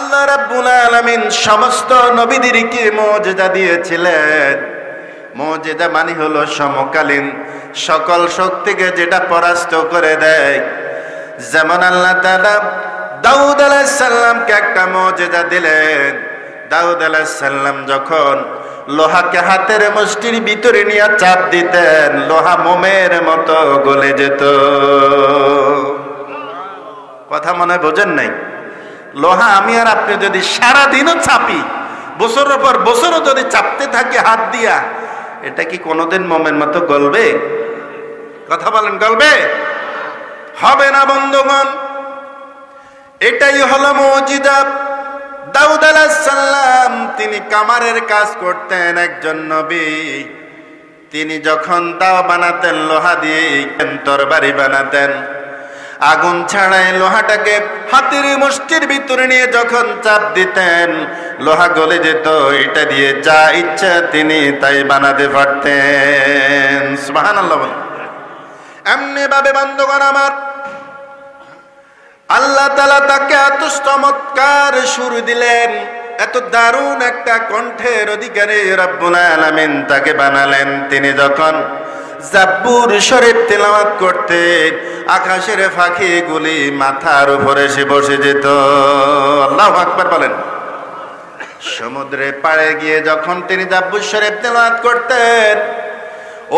আল্লাহ রাব্বুল আলামিন সমস্ত নবীদেরকে মুজিজা দিয়েছিলেন। মুজিজা মানে হলো সমকালীন সকল শক্তিকে যেটা পরাস্ত করে দেয়। যেমন আল্লাহ তাআলা দাউদ আলাইহিস সালামকে একটা মুজিজা দিলেন। দাউদ আলাইহিস সালাম যখন লোহাকে হাতের মুষ্টির ভিতরে নিয়ে চাপ দিতেন, লোহা মোমের মতো গলে যেত। কথা মনে বোঝেন নাই? লোহা আমি আর আপনি যদি সারাদিনও চাপি, বছরের পর বছরও যদি চাপতে থাকি হাত দিয়া, এটা কি কোনোদিন মোমের মতো গলবে? কথা বলেন, গলবে? হবে না বন্ধুগণ। এটাই হলো মুজিজা। দাউদ আলাইহিস সালাম তিনি কামারের কাজ করতেন, একজন নবী। তিনি যখন দাও বানাতেন লোহা দিয়ে, তরবারি বানাতেন, আগুন ছাড়াই লোহাটাকে হাতের মুষ্টির ভিতরে নিয়ে যখন চাপ দিতেন, লোহা গলে যেত। এটা দিয়ে যা ইচ্ছা তিনি তাই বানাতে পারতেন। সুবহানাল্লাহ। এমনি ভাবে বন্ধুগণ আমার, আল্লাহ তাআলা তাকে এত চমৎকার সুর দিলেন, এত দারুণ একটা কণ্ঠের অধিকারী রব্বুল আলামিন তাকে বানালেন। তিনি যখন জাব্বুর শরীফ তেলাওয়াত করতেন, আকাশের পাখিগুলি মাথার উপরে এসে বসে যেত। আল্লাহু আকবার বলেন। সমুদ্রে পাড়ে গিয়ে যখন তিনি জাব্বুর শরীফ তেলাওয়াত করতেন,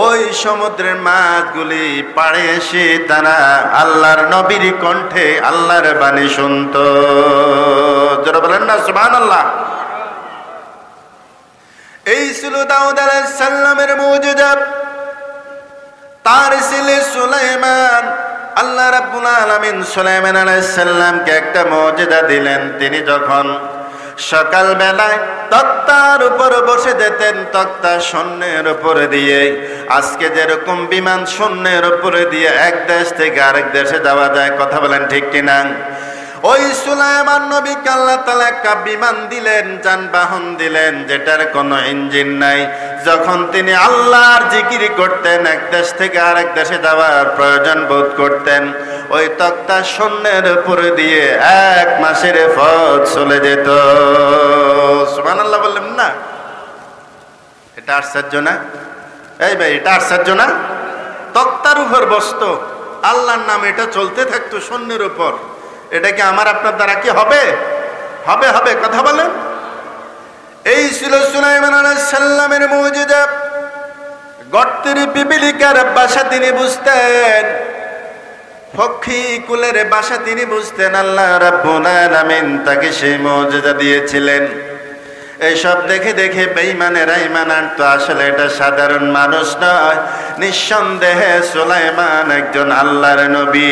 ওই সমুদ্রের মাছগুলি পাড়ে এসে তারা আল্লাহর নবীর কণ্ঠে আল্লাহর বাণী শুনত। যারা বলেন না সুবহানাল্লাহ। এই ছিল দাউদ আলাইহিস সালামের মুজিজা। তার ছেলে সুলাইমান, আল্লাহ রাব্বুল আলামিন সুলাইমান আলাইহিস সালামকে একটা মুজিজা দিলেন। তিনি যখন সকাল বেলায় তক্তার উপর বসে যেতেন, তক্তা শূন্যের উপরে দিয়ে, আজকে যেরকম বিমান শূন্যের উপরে দিয়ে এক দেশ থেকে আরেক দেশে যাওয়া যায়, কথা বলেন ঠিক কিনা? ওই সুলাইমান নবীকে আল্লাহ তাআলা একটা বিমান দিলেন, যানবাহন দিলেন, যেটার কোনো ইঞ্জিন নাই। যখন তিনি আল্লাহর জিকির করতেন, এক দেশ থেকে আরেক দেশে যাওয়ার প্রয়োজন বোধ করতেন, ওই তক্তা শূন্যের উপরে দিয়ে 1 মাসের পথ চলে যেত। সুবহানাল্লাহ বললেন না? এটা আশ্চর্য না? এই ভাই, এটা আশ্চর্য না? তক্তার উপর বসতো, আল্লাহর নাম এটা চলতে থাকতো শূন্যের উপর। এটা কি আমার আপনার দ্বারা কি হবে? হবে, হবে, কথা বলেন। এই ছিল সুলাইমান আলাইহিস সালামের মুজিজা। গর্তের পিপিলিকার ভাষা তিনি বুঝতেন, পক্ষী কুলের ভাষা তিনি বুঝতেন। আল্লাহ রাব্বুল আলামিন তাকে সেই মুজিজা দিয়েছিলেন। এইসব দেখে দেখে বেঈমানেরা ঈমান আনতো। আসলে এটা সাধারণ মানুষ নয়, নিঃসন্দেহে সুলাইমান একজন আল্লাহর নবী।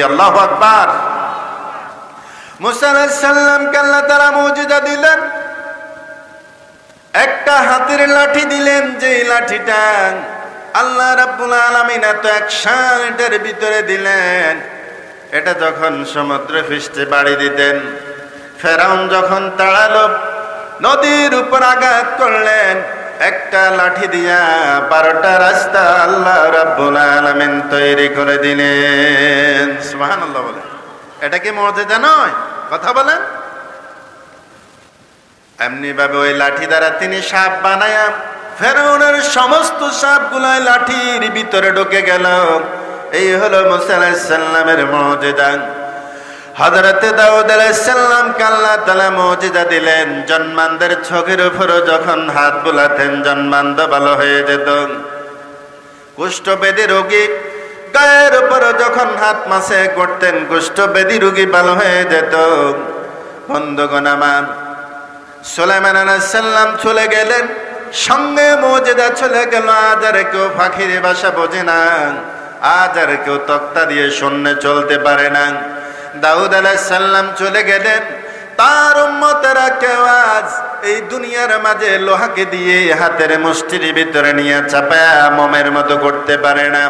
আল্লাহু আকবার। মুসা আলাইহিস সালামকে আল্লাহ তাআলা মুজিজা দিলেন, একটা হাতের লাঠি দিলেন, যে লাঠিটা আল্লাহ রাব্বুল আলামিন এত অ্যাকশন এটার ভিতরে দিলেন, এটা যখন সমুদ্র পৃষ্ঠে বাড়ি দিতেন, ফেরাউন যখন তাড়ালো, নদীর উপর আঘাত করলেন, একটা লাঠি দিয়া 12টা রাস্তা আল্লাহ রাব্বুল আলামিন তৈরি করে দিলেন। সুবহানাল্লাহ বলেন। এটা কি মুজিজা নয়? কথা বলেন। এমনি ভাবে ওই লাঠি দ্বারা তিনি সাপ বানায়া ফেরাউনের সমস্ত সাপগুলাই লাঠির ভিতরে ঢুকে গেল। এই হলো মুসা আলাইহিস সালামের মুজিজা। হযরত দাউদ আলাইহিস সালামকে আল্লাহ তাআলা মুজিজা দিলেন, জন্মান্ধের চোখের উপর যখন হাত বুলাতেন জন্মান্ধ ভালো হয়ে যেত। কুষ্ঠব্যাধি রোগী গায়ের উপর যখন হাত মাসে করতেন, কুষ্ঠব্যাধি রোগী ভালো হয়ে যেত। বন্ধুগণ আমার, সুলাইমান আলাইহিস সালাম চলে গেলেন, সঙ্গে মুজিজা চলে গেল। আজ আর কেউ পাখির ভাষা বোঝে না, আজ আর কেউ তক্তা দিয়ে শূন্যে চলতে পারে না। দাউদ আলাইহিস সালাম চলে গেলেন, তার উম্মতেরা কেউ আজ এই দুনিয়ার মাঝে লোহাকে দিয়ে হাতের মুষ্টির ভিতরে নিয়ে চাপায়া মোমের মতো করতে পারে না।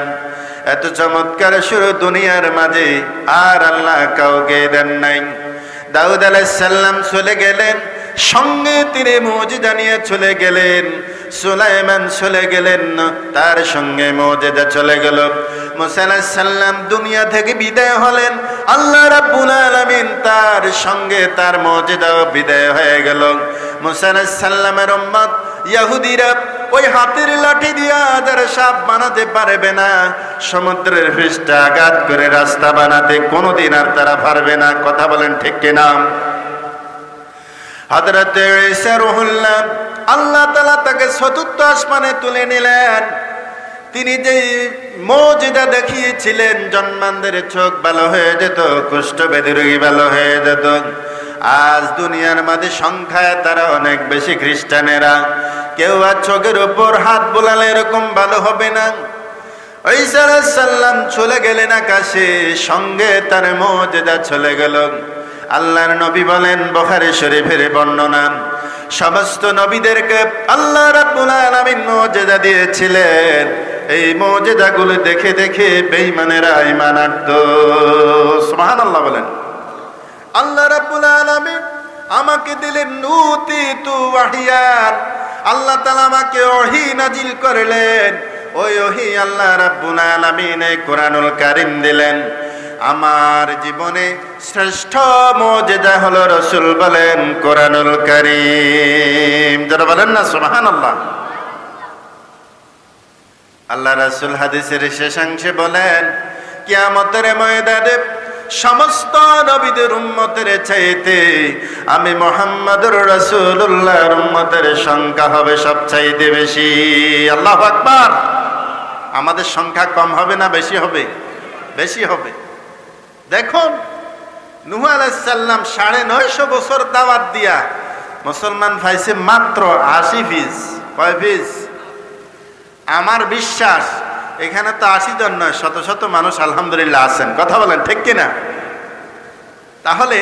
এত চমৎকার সুর দুনিয়ার মাঝে আর আল্লাহ কাউকে দেন নাই। দাউদ আলাইহিস সালাম চলে গেলেন, সঙ্গে তিনি মুজিজা নিয়ে চলে গেলেন। সুলাইমান চলে গেলেন, তার সঙ্গে মুজিজা চলে গেল। মুসা আলাইহিস সালাম দুনিয়া থেকে বিদায় হলেন, আল্লাহ রাব্বুল আলামিন তার সঙ্গে তার মুজিজাও বিদায় হয়ে গেল। মুসা আলাইহিস সালামের উম্মত ইহুদিরা ওই হাতের লাঠি দিয়া যারা সাপ বানাতে পারবে না, সমুদ্রের পৃষ্ঠে আঘাত করে রাস্তা বানাতে কোনোদিন আর তারা পারবে না। কথা বলেন ঠিক কিনা? হযরত ঈসা রূহুল্লাহ আল্লাহ তাআলা তাকে চতুর্থ আসমানে তুলে নিলেন। তিনি যে মুজিজা দেখিয়েছিলেন, জন্মান্ধের চোখ ভালো হয়ে যেত, কুষ্ঠব্যাধি রোগী ভালো হয়ে যেত। আজ দুনিয়ার মাঝে সংখ্যায় তারা অনেক বেশি, খ্রিস্টানেরা কেউ আর চোখের উপর হাত বোলালে এরকম ভালো হবে না। ঈসা আলাইহিস সালাম চলে গেলেন আকাশে, সঙ্গে তার মুজিজা চলে গেল। আল্লাহর নবী বলেন, বুখারী শরীফের বর্ণনা, সমস্ত নবীদেরকে আল্লাহ রাব্বুল আলামিন মুজিজা দিয়েছিলেন। এই মুজিজাগুলো দেখে দেখে বেঈমানেরা ঈমান আনতো। সুবহানাল্লাহ বলেন। আল্লাহ রাব্বুল আলামিন আমাকে দিলেন নুতিতু ওয়াহিয়ান, আল্লাহ তাআলা আমাকে ওহী নাজিল করলেন। ওই ওহী আল্লাহ রাব্বুল আলামিন এই কোরআনুল কারীম দিলেন। আমার জীবনে শ্রেষ্ঠ মুজিজা হলো রাসূল বলেন কোরআনুল কারীম। যারা বলেন না সুবহানাল্লাহ। আল্লাহ রাসূল হাদিসের শেষাংশে বলেন, কিয়ামতের ময়দানে সমস্ত নবীদের উম্মতের চাইতে আমি মুহাম্মদুর রাসূলুল্লাহর উম্মতের সংখ্যা হবে সবচাইতে বেশি। আল্লাহু আকবার। আমাদের সংখ্যা কম হবে না বেশি হবে? বেশি হবে। দেখুন, নূহ আলাইহিস সালাম 950 বছর দাওয়াত দিয়া মুসলমান পাইছে মাত্র 80 পিস। কয় পিস? আমার বিশ্বাস এখানে তো 80 জন নয়, শত শত মানুষ আলহামদুলিল্লাহ আছেন। কথা বলেন ঠিক কিনা? তাহলে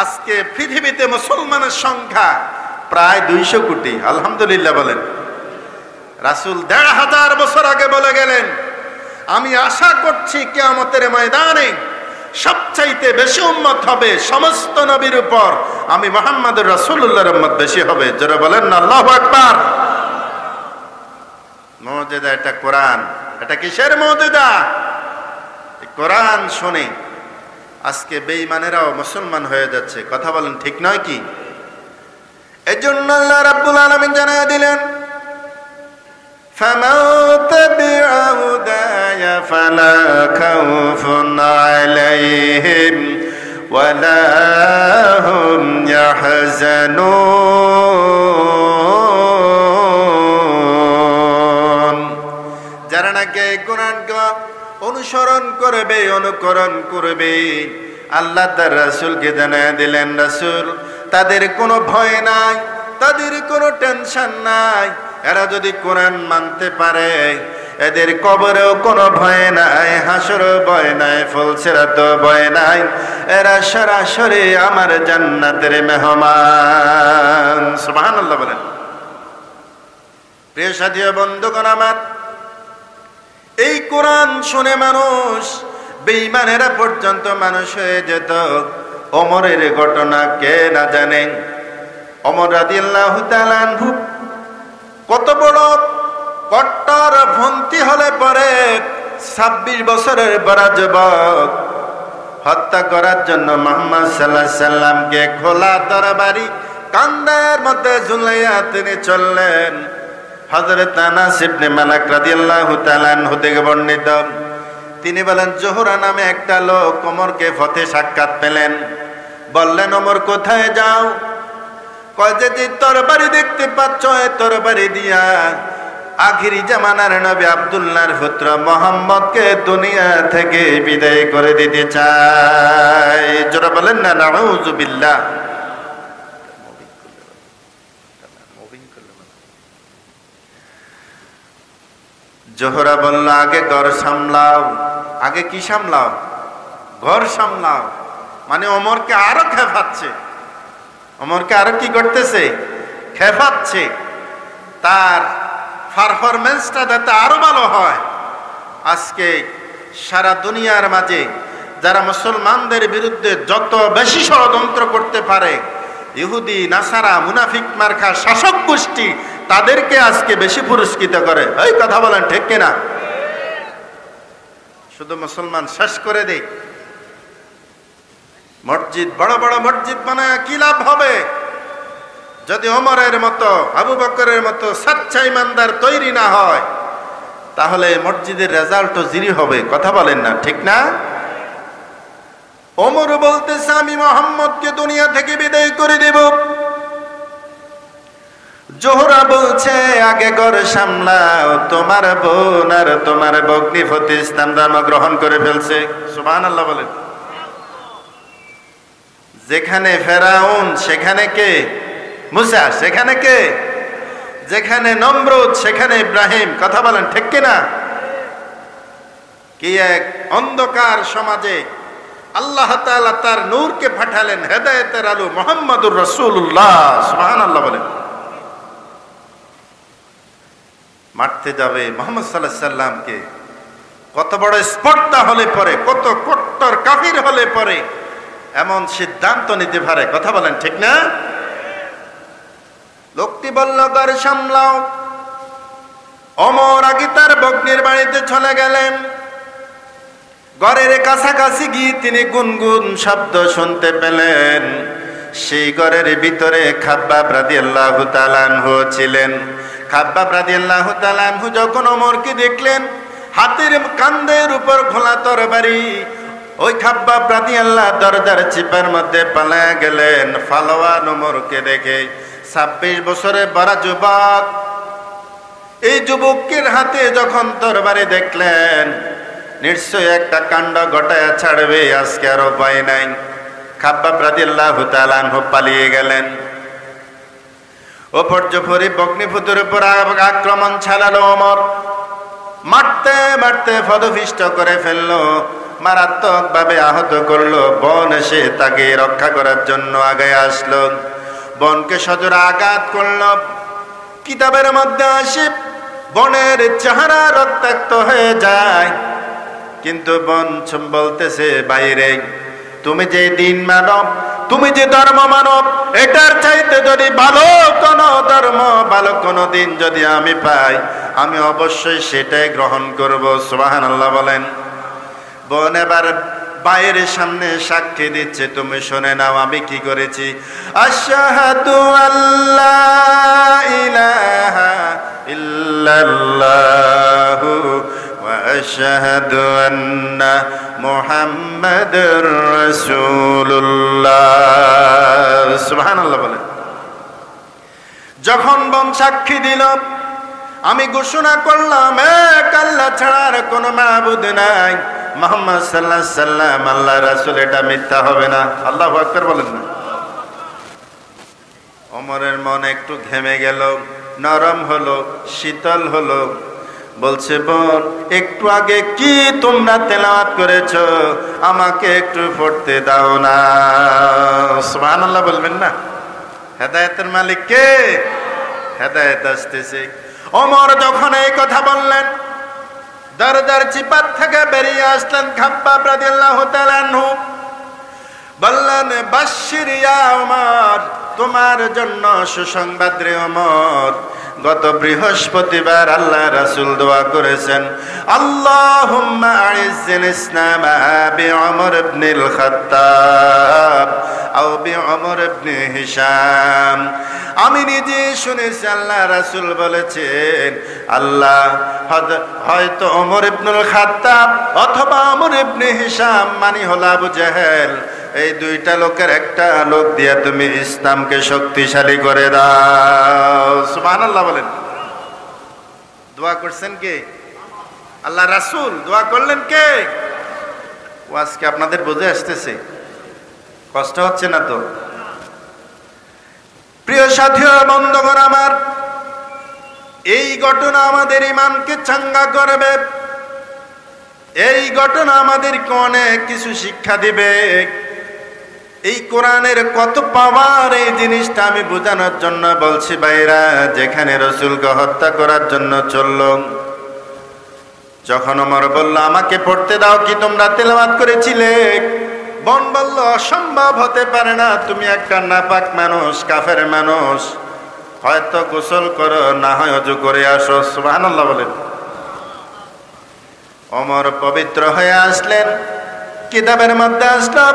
আজকে পৃথিবীতে মুসলমানের সংখ্যা প্রায় 200 কোটি। আলহামদুলিল্লাহ বলেন। রাসূল 1500 বছর আগে বলে গেলেন, আমি আশা করছি কিয়ামতের ময়দানে সবচাইতে বেশি উম্মত হবে সমস্ত নবীর উপর, আমি মুহাম্মদুর রাসূলুল্লাহর উম্মত বেশি হবে। যারা বলেন না আল্লাহু আকবার। মুজিজা এটা কোরআন। এটা কিসের মুজিজা? কোরআন শুনে আজকে বেঈমানেরাও মুসলমান হয়ে যাচ্ছে। কথা বলেন ঠিক নয় কি? এজন্য আল্লাহ রাব্বুল আলামিন জানায় দিলেন, فَمَن تَبِعَ هُدَايَ فَلَا خَوْفٌ عَلَيْهِمْ وَلَا هُمْ يَحْزَنُونَ। যারা নাকি এই কোরআনকে অনুসরণ করবে, অনুকরণ করবে, আল্লাহ তার রাসূলকে জানায় দিলেন, রাসূল তাদের কোনো ভয় নাই, তাদের কোনো টেনশন নাই। এরা যদি কোরআন মানতে পারে, এদের কবরেও কোনো ভয় নাই, হাসরেও ভয় নাই, ফুলসিরাতেও ভয় নাই। এরা সরাসরি আমার জান্নাতের মেহমান। সুবহানাল্লাহ বলেন। প্রিয় সাথী ও বন্ধুগণ আমার, এই কোরআন শুনে মানুষ বেঈমানেরা পর্যন্ত মানুষ হয়ে যেত। ওমরের ঘটনা কে না জানে? ওমর রাদিয়াল্লাহু তাআলা আনহু কত বড় কট্টরপন্থী হলে পরে 26 বছরের বড় যুবক হত্যা করার জন্য মুহাম্মদ সাল্লাল্লাহু আলাইহি সাল্লামকে খোলা তরবারি কাঁধের মধ্যে ঝুলাইয়া তিনি চললেন। হযরত আনাস ইবনে মালিক রাদিয়াল্লাহু তাআলা আনহু থেকে বর্ণিত, তিনি বলেন, জোহরা নামে একটা লোক ওমরকে পথে সাক্ষাৎ পেলেন। বললেন, ওমর কোথায় যাও? কয় যে তরবারি দেখতে পাচ্ছ, এই তরবারি দিয়া আখিরি জামানার নবী আব্দুল্লাহর পুত্র মুহাম্মদকে দুনিয়া থেকে বিদায় করে দিতে চাই। যারা বলেন না নাউযুবিল্লাহ। জোহরা বলল, আগে ঘর সামলাও। আগে কি সামলাও? ঘর সামলাও। মানে ওমরকে আরো খেপাচ্ছে, ওমরকে আরো কি করতেছে? খেপাচ্ছে। তার পারফরমেন্সটা যাতে আরো ভালো হয়। আজকে সারা দুনিয়ার মাঝে যারা মুসলমানদের বিরুদ্ধে যত বেশি ষড়যন্ত্র করতে পারে, ইহুদি, নাসারা, মুনাফিক মার্কা শাসক গোষ্ঠী, তাদেরকে আজকে বেশি পুরস্কৃত করে। এই কথা বলেন ঠিক কিনা? শুধু মুসলমান শেষ করে দেই। মসজিদ বড় বড় মসজিদ বানায় কি লাভ হবে যদি ওমরের মতো আবু বকরের মতো সচ্চা ইমানদার তৈরি না হয়? তাহলে মসজিদের রেজাল্টও জিরো হবে। কথা বলেন না, ঠিক না? ওমর বলতেছে আমি মুহাম্মদকে দুনিয়া থেকে বিদায় করে দেব। জোহরা বলছে আগে ঘর সামলাও, তোমার বোন আর তোমার ভগ্নিপতি ইসলাম ধর্ম গ্রহণ করে ফেলছে। সুবহানাল্লাহ বলেন। যেখানে ফেরাউন সেখানে কে? মুসা। সেখানে কে? যেখানে নমরুদ সেখানে ইব্রাহিম। কথা বলেন ঠিক কিনা? কি এক অন্ধকার সমাজে আল্লাহ তাআলা তার নূরকে পাঠালেন, হেদায়েতের আলো মুহাম্মদুর রাসূলুল্লাহ। সুবহানাল্লাহ বলেন। মারতে যাবে মুহাম্মদ সাল্লাল্লাহু আলাইহি সাল্লামকে। কত বড় স্পর্ধা হলে পরে, কত কট্টর কাফির হলে পরে এমন সিদ্ধান্ত নিতে পারে? কথা বলেন ঠিক না? লোকটি বলল ঘর সামলাও। ওমর আগে তার ভগ্নির বাড়িতে চলে গেলেন। ঘরের কাছাকাছি গিয়ে তিনি গুনগুন শব্দ শুনতে পেলেন। সেই ঘরের ভিতরে খাব্বাব রাদিয়াল্লাহু তাআলা আনহু ছিলেন। খাব্বাব রাদিয়াল্লাহু তাআলা আনহু যখন ওমরকে দেখলেন হাতের কাঁধের উপর খোলা তরবারি, ওই খাব্বাব রাদিয়াল্লাহু দরজার চিপার মধ্যে পালায়া গেলেন। ফালোয়ান ওমরকে দেখে 26 বছরে বড় যুবক, এই যুবকের হাতে যখন তরবারি দেখলেন নিশ্চয় একটা কাণ্ড ঘটায়া ছাড়বে, আজকে আর উপায় নাই। খাব্বাব রাদিয়াল্লাহু তাআলা আনহু পালিয়ে গেলেন। অপর্যপরি ভগ্নিপতির উপর আক্রমণ চালালো ওমর। মারতে মারতে পদপিষ্ট করে ফেললো, মারাত্মক ভাবে আহত করলো। বোন এসে তাকে রক্ষা করার জন্য আগে আসলো, বোনকে সজোরে আঘাত করলো। কিতাবের মধ্যে আসে বোনের চেহারা রক্তাক্ত হয়ে যায়, কিন্তু বোন বলতেছে বাইরে তুমি যে দিন মানব, তুমি যে ধর্ম মানব, এটার চাইতে যদি ভালো কোনো ধর্ম, ভালো কোনো দিন যদি আমি পাই, আমি অবশ্যই সেটাই গ্রহণ করব। সুবহানাল্লাহ বলেন। বোন এবার বাইরের সামনে সাক্ষী দিচ্ছে, তুমি শুনে নাও আমি কি করেছি। আশহাদু আল্লা ইলাহা ইল্লাল্লাহু ওয়া আশহাদু আন্না মুহাম্মাদুর রাসূলুল্লাহ। সুবহানাল্লাহ বলেন। যখন বোন সাক্ষী দিল, আমি ঘোষণা করলাম এক আল্লাহ ছাড়া আর কোনো মাবুদ নাই, মুহাম্মদ সাল্লাল্লাহু আলাইহি সাল্লাম আল্লাহ রাসূল, এটা মিথ্যা হবে না। আল্লাহু আকবার বলেন না। ওমরের মন একটু ঘেমে গেল, নরম হলো, শীতল হলো। বলছে বোন একটু আগে কি তোমরা তেলাওয়াত করেছো, আমাকে একটু পড়তে দাও না। সুবহানাল্লাহ বলবেন না। হেদায়েতের মালিক কে? হেদায়েত আসতেছে। ওমর যখন এই কথা বললেন, দরজার চিপার থেকে বেরিয়ে আসলেন খাব্বাব রাদিয়াল্লাহু তাআলা আনহু। বললেন বাশশির ইয়া ওমর, তোমার জন্য সুসংবাদ রে ওমর। গত বৃহস্পতিবার আল্লাহ রাসূল দোয়া করেছেন, আল্লাহুম্মা আইজ্জিল ইসলাম বিউমর ইবনুল খাত্তাব আও বিউমর ইবনে হিশাম। আমি নিজে শুনেছি আল্লাহ রাসূল বলেছেন, আল্লাহ হয়তো ওমর ইবনুল খাত্তাব অথবা ওমর ইবনে হিশাম, মানে হলো আবু জেহেল, এই দুইটা লোকের একটা লোক দিয়ে তুমি ইসলামকে শক্তিশালী করে দাও। সুবহানাল্লাহ বলেন। দোয়া করছেন কে? আল্লাহ রাসূল। দোয়া করলেন কে? ও আজকে আপনাদের বুঝে আসতেছে? কষ্ট হচ্ছে না তো? প্রিয় সাথী ও বন্ধুগণ আমার, এই ঘটনা আমাদের ঈমানকে চাঙ্গা করবে। এই ঘটনা আমাদেরকে অনেক কিছু শিক্ষা দিবে। এই কোরআনের কত পাওয়ার, এই জিনিসটা আমি বোঝানোর জন্য বলছি ভাইরা। যেখানে রাসূলকে হত্যা করার জন্য চলল, যখন ওমর বলল আমাকে পড়তে দাও, কি তোমরা তেলাওয়াত করেছিলে? বোন বলল অসম্ভব হতে পারে না, তুমি একটা নাপাক মানুষ, কাফের মানুষ, হয়তো গোসল করো, না হয় ওযু করে আসো। সুবহানাল্লাহ বলেন। ওমর পবিত্র হয়ে আসলেন। কিতাবের মধ্যে আসলো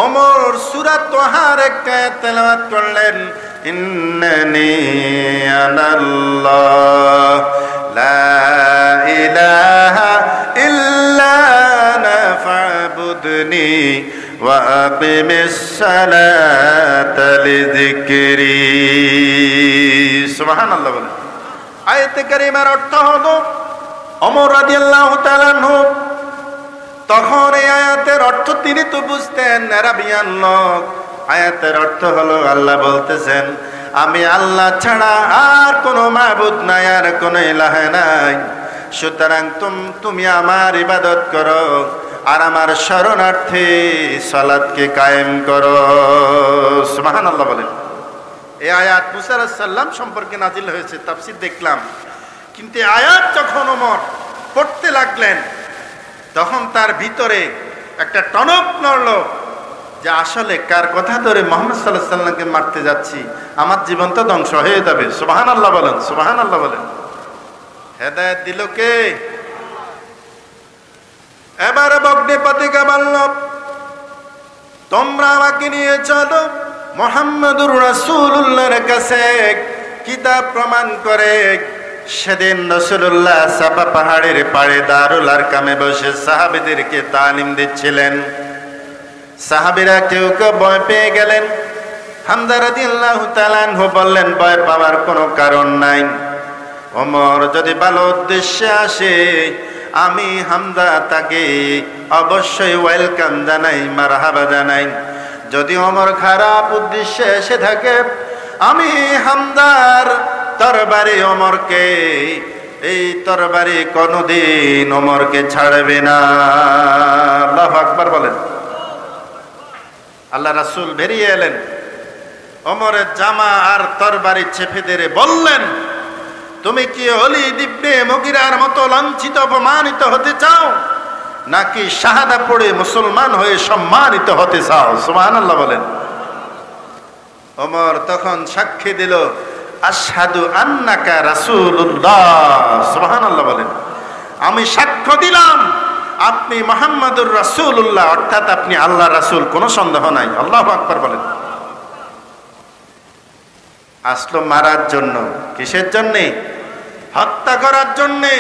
ওমর সূরা তাহার একটা আয়াত তেলাওয়াত করলেন, ইন্নানি আনাল্লাহ লা ইলাহা ইল্লা আনা ফা'বুদনি ওয়া আকিমিস সালাতা লিযিকরি। সুবহানাল্লাহ বলেন। আয়াতে কারিমার অর্থ হলো ওমর রাদিয়াল্লাহু তাআলা আনহু তখন এই আয়াতের অর্থ তিনি তো বুঝতেন, আরাবিয়ান লোক। আয়াতের অর্থ হলো আল্লাহ বলতেছেন, আমি আল্লাহ ছাড়া আর কোনো মাবুদ নাই, আর কোনো ইলাহ নাই। সুতরাং তুমি আমার ইবাদত করো আর আমার শরণার্থী সালাতকে কায়েম করো। সুবহানাল্লাহ বলেন। এই আয়াত মুসা আলাইহিস সালাম সম্পর্কে নাজিল হয়েছে, তাফসীর দেখলাম। কিন্তু আয়াত যখন ওমর পড়তে লাগলেন তখন তার ভিতরে একটা টনক নড়ল যে আসলে কার কথা ধরে মুহাম্মদ সাল্লাল্লাহু আলাইহি সাল্লামকে মারতে যাচ্ছি, আমার জীবন তো ধ্বংস হয়ে যাবে। সুবহানাল্লাহ বলেন, সুবহানাল্লাহ বলেন। হেদায়েত দিল কে? এবারে বগ্নিপতিকে বলল, তোমরা আমাকে নিয়ে চলো মুহাম্মদুর রাসূলুল্লাহর কাছে, কিতাব প্রমাণ করে। সেদিন রাসূলুল্লাহ সাফা পাহাড়ের পাড়ে দারুল আরকামে বসে সাহাবীদেরকে তালিম দিচ্ছিলেন। সাহাবীরা কেউ কেউ ভয় পেয়ে গেলেন। হামজা রাদিয়াল্লাহু তাআলা আনহু বললেন, ভয় পাওয়ার কোনো কারণ নাই। ওমর যদি ভালো উদ্দেশ্যে আসে, আমি হামজা তাকে অবশ্যই ওয়েলকাম জানাই, মারহাবা জানাই। যদি ওমর খারাপ উদ্দেশ্যে এসে থাকে, আমি হামজার তরবারি ওমরকে, এই তরবারি কোনদিন ওমরকে ছাড়বে না। আল্লাহু আকবার বলেন। আল্লাহ রাসূল বেরিয়ে এলেন, ওমরের জামা আর তরবারি চেপে ধরে বললেন, তুমি কি ওলীদ ইবনে মুগীরার মতো লাঞ্ছিত অপমানিত হতে চাও, নাকি শাহাদা পড়ে মুসলমান হয়ে সম্মানিত হতে চাও? সুবহানাল্লাহ বলেন। ওমর তখন সাক্ষী দিল, আশহাদু আন্নাকা রাসূলুল্লাহ। সুবহানাল্লাহ বলেন। আমি সাক্ষ্য দিলাম আপনি মুহাম্মদুর রাসূলুল্লাহ, অর্থাৎ আপনি আল্লাহ রাসূল, কোনো সন্দেহ নাই। আল্লাহু আকবার বলেন। আসলো মারার জন্য। কিসের জন্যে? হত্যা করার জন্যে।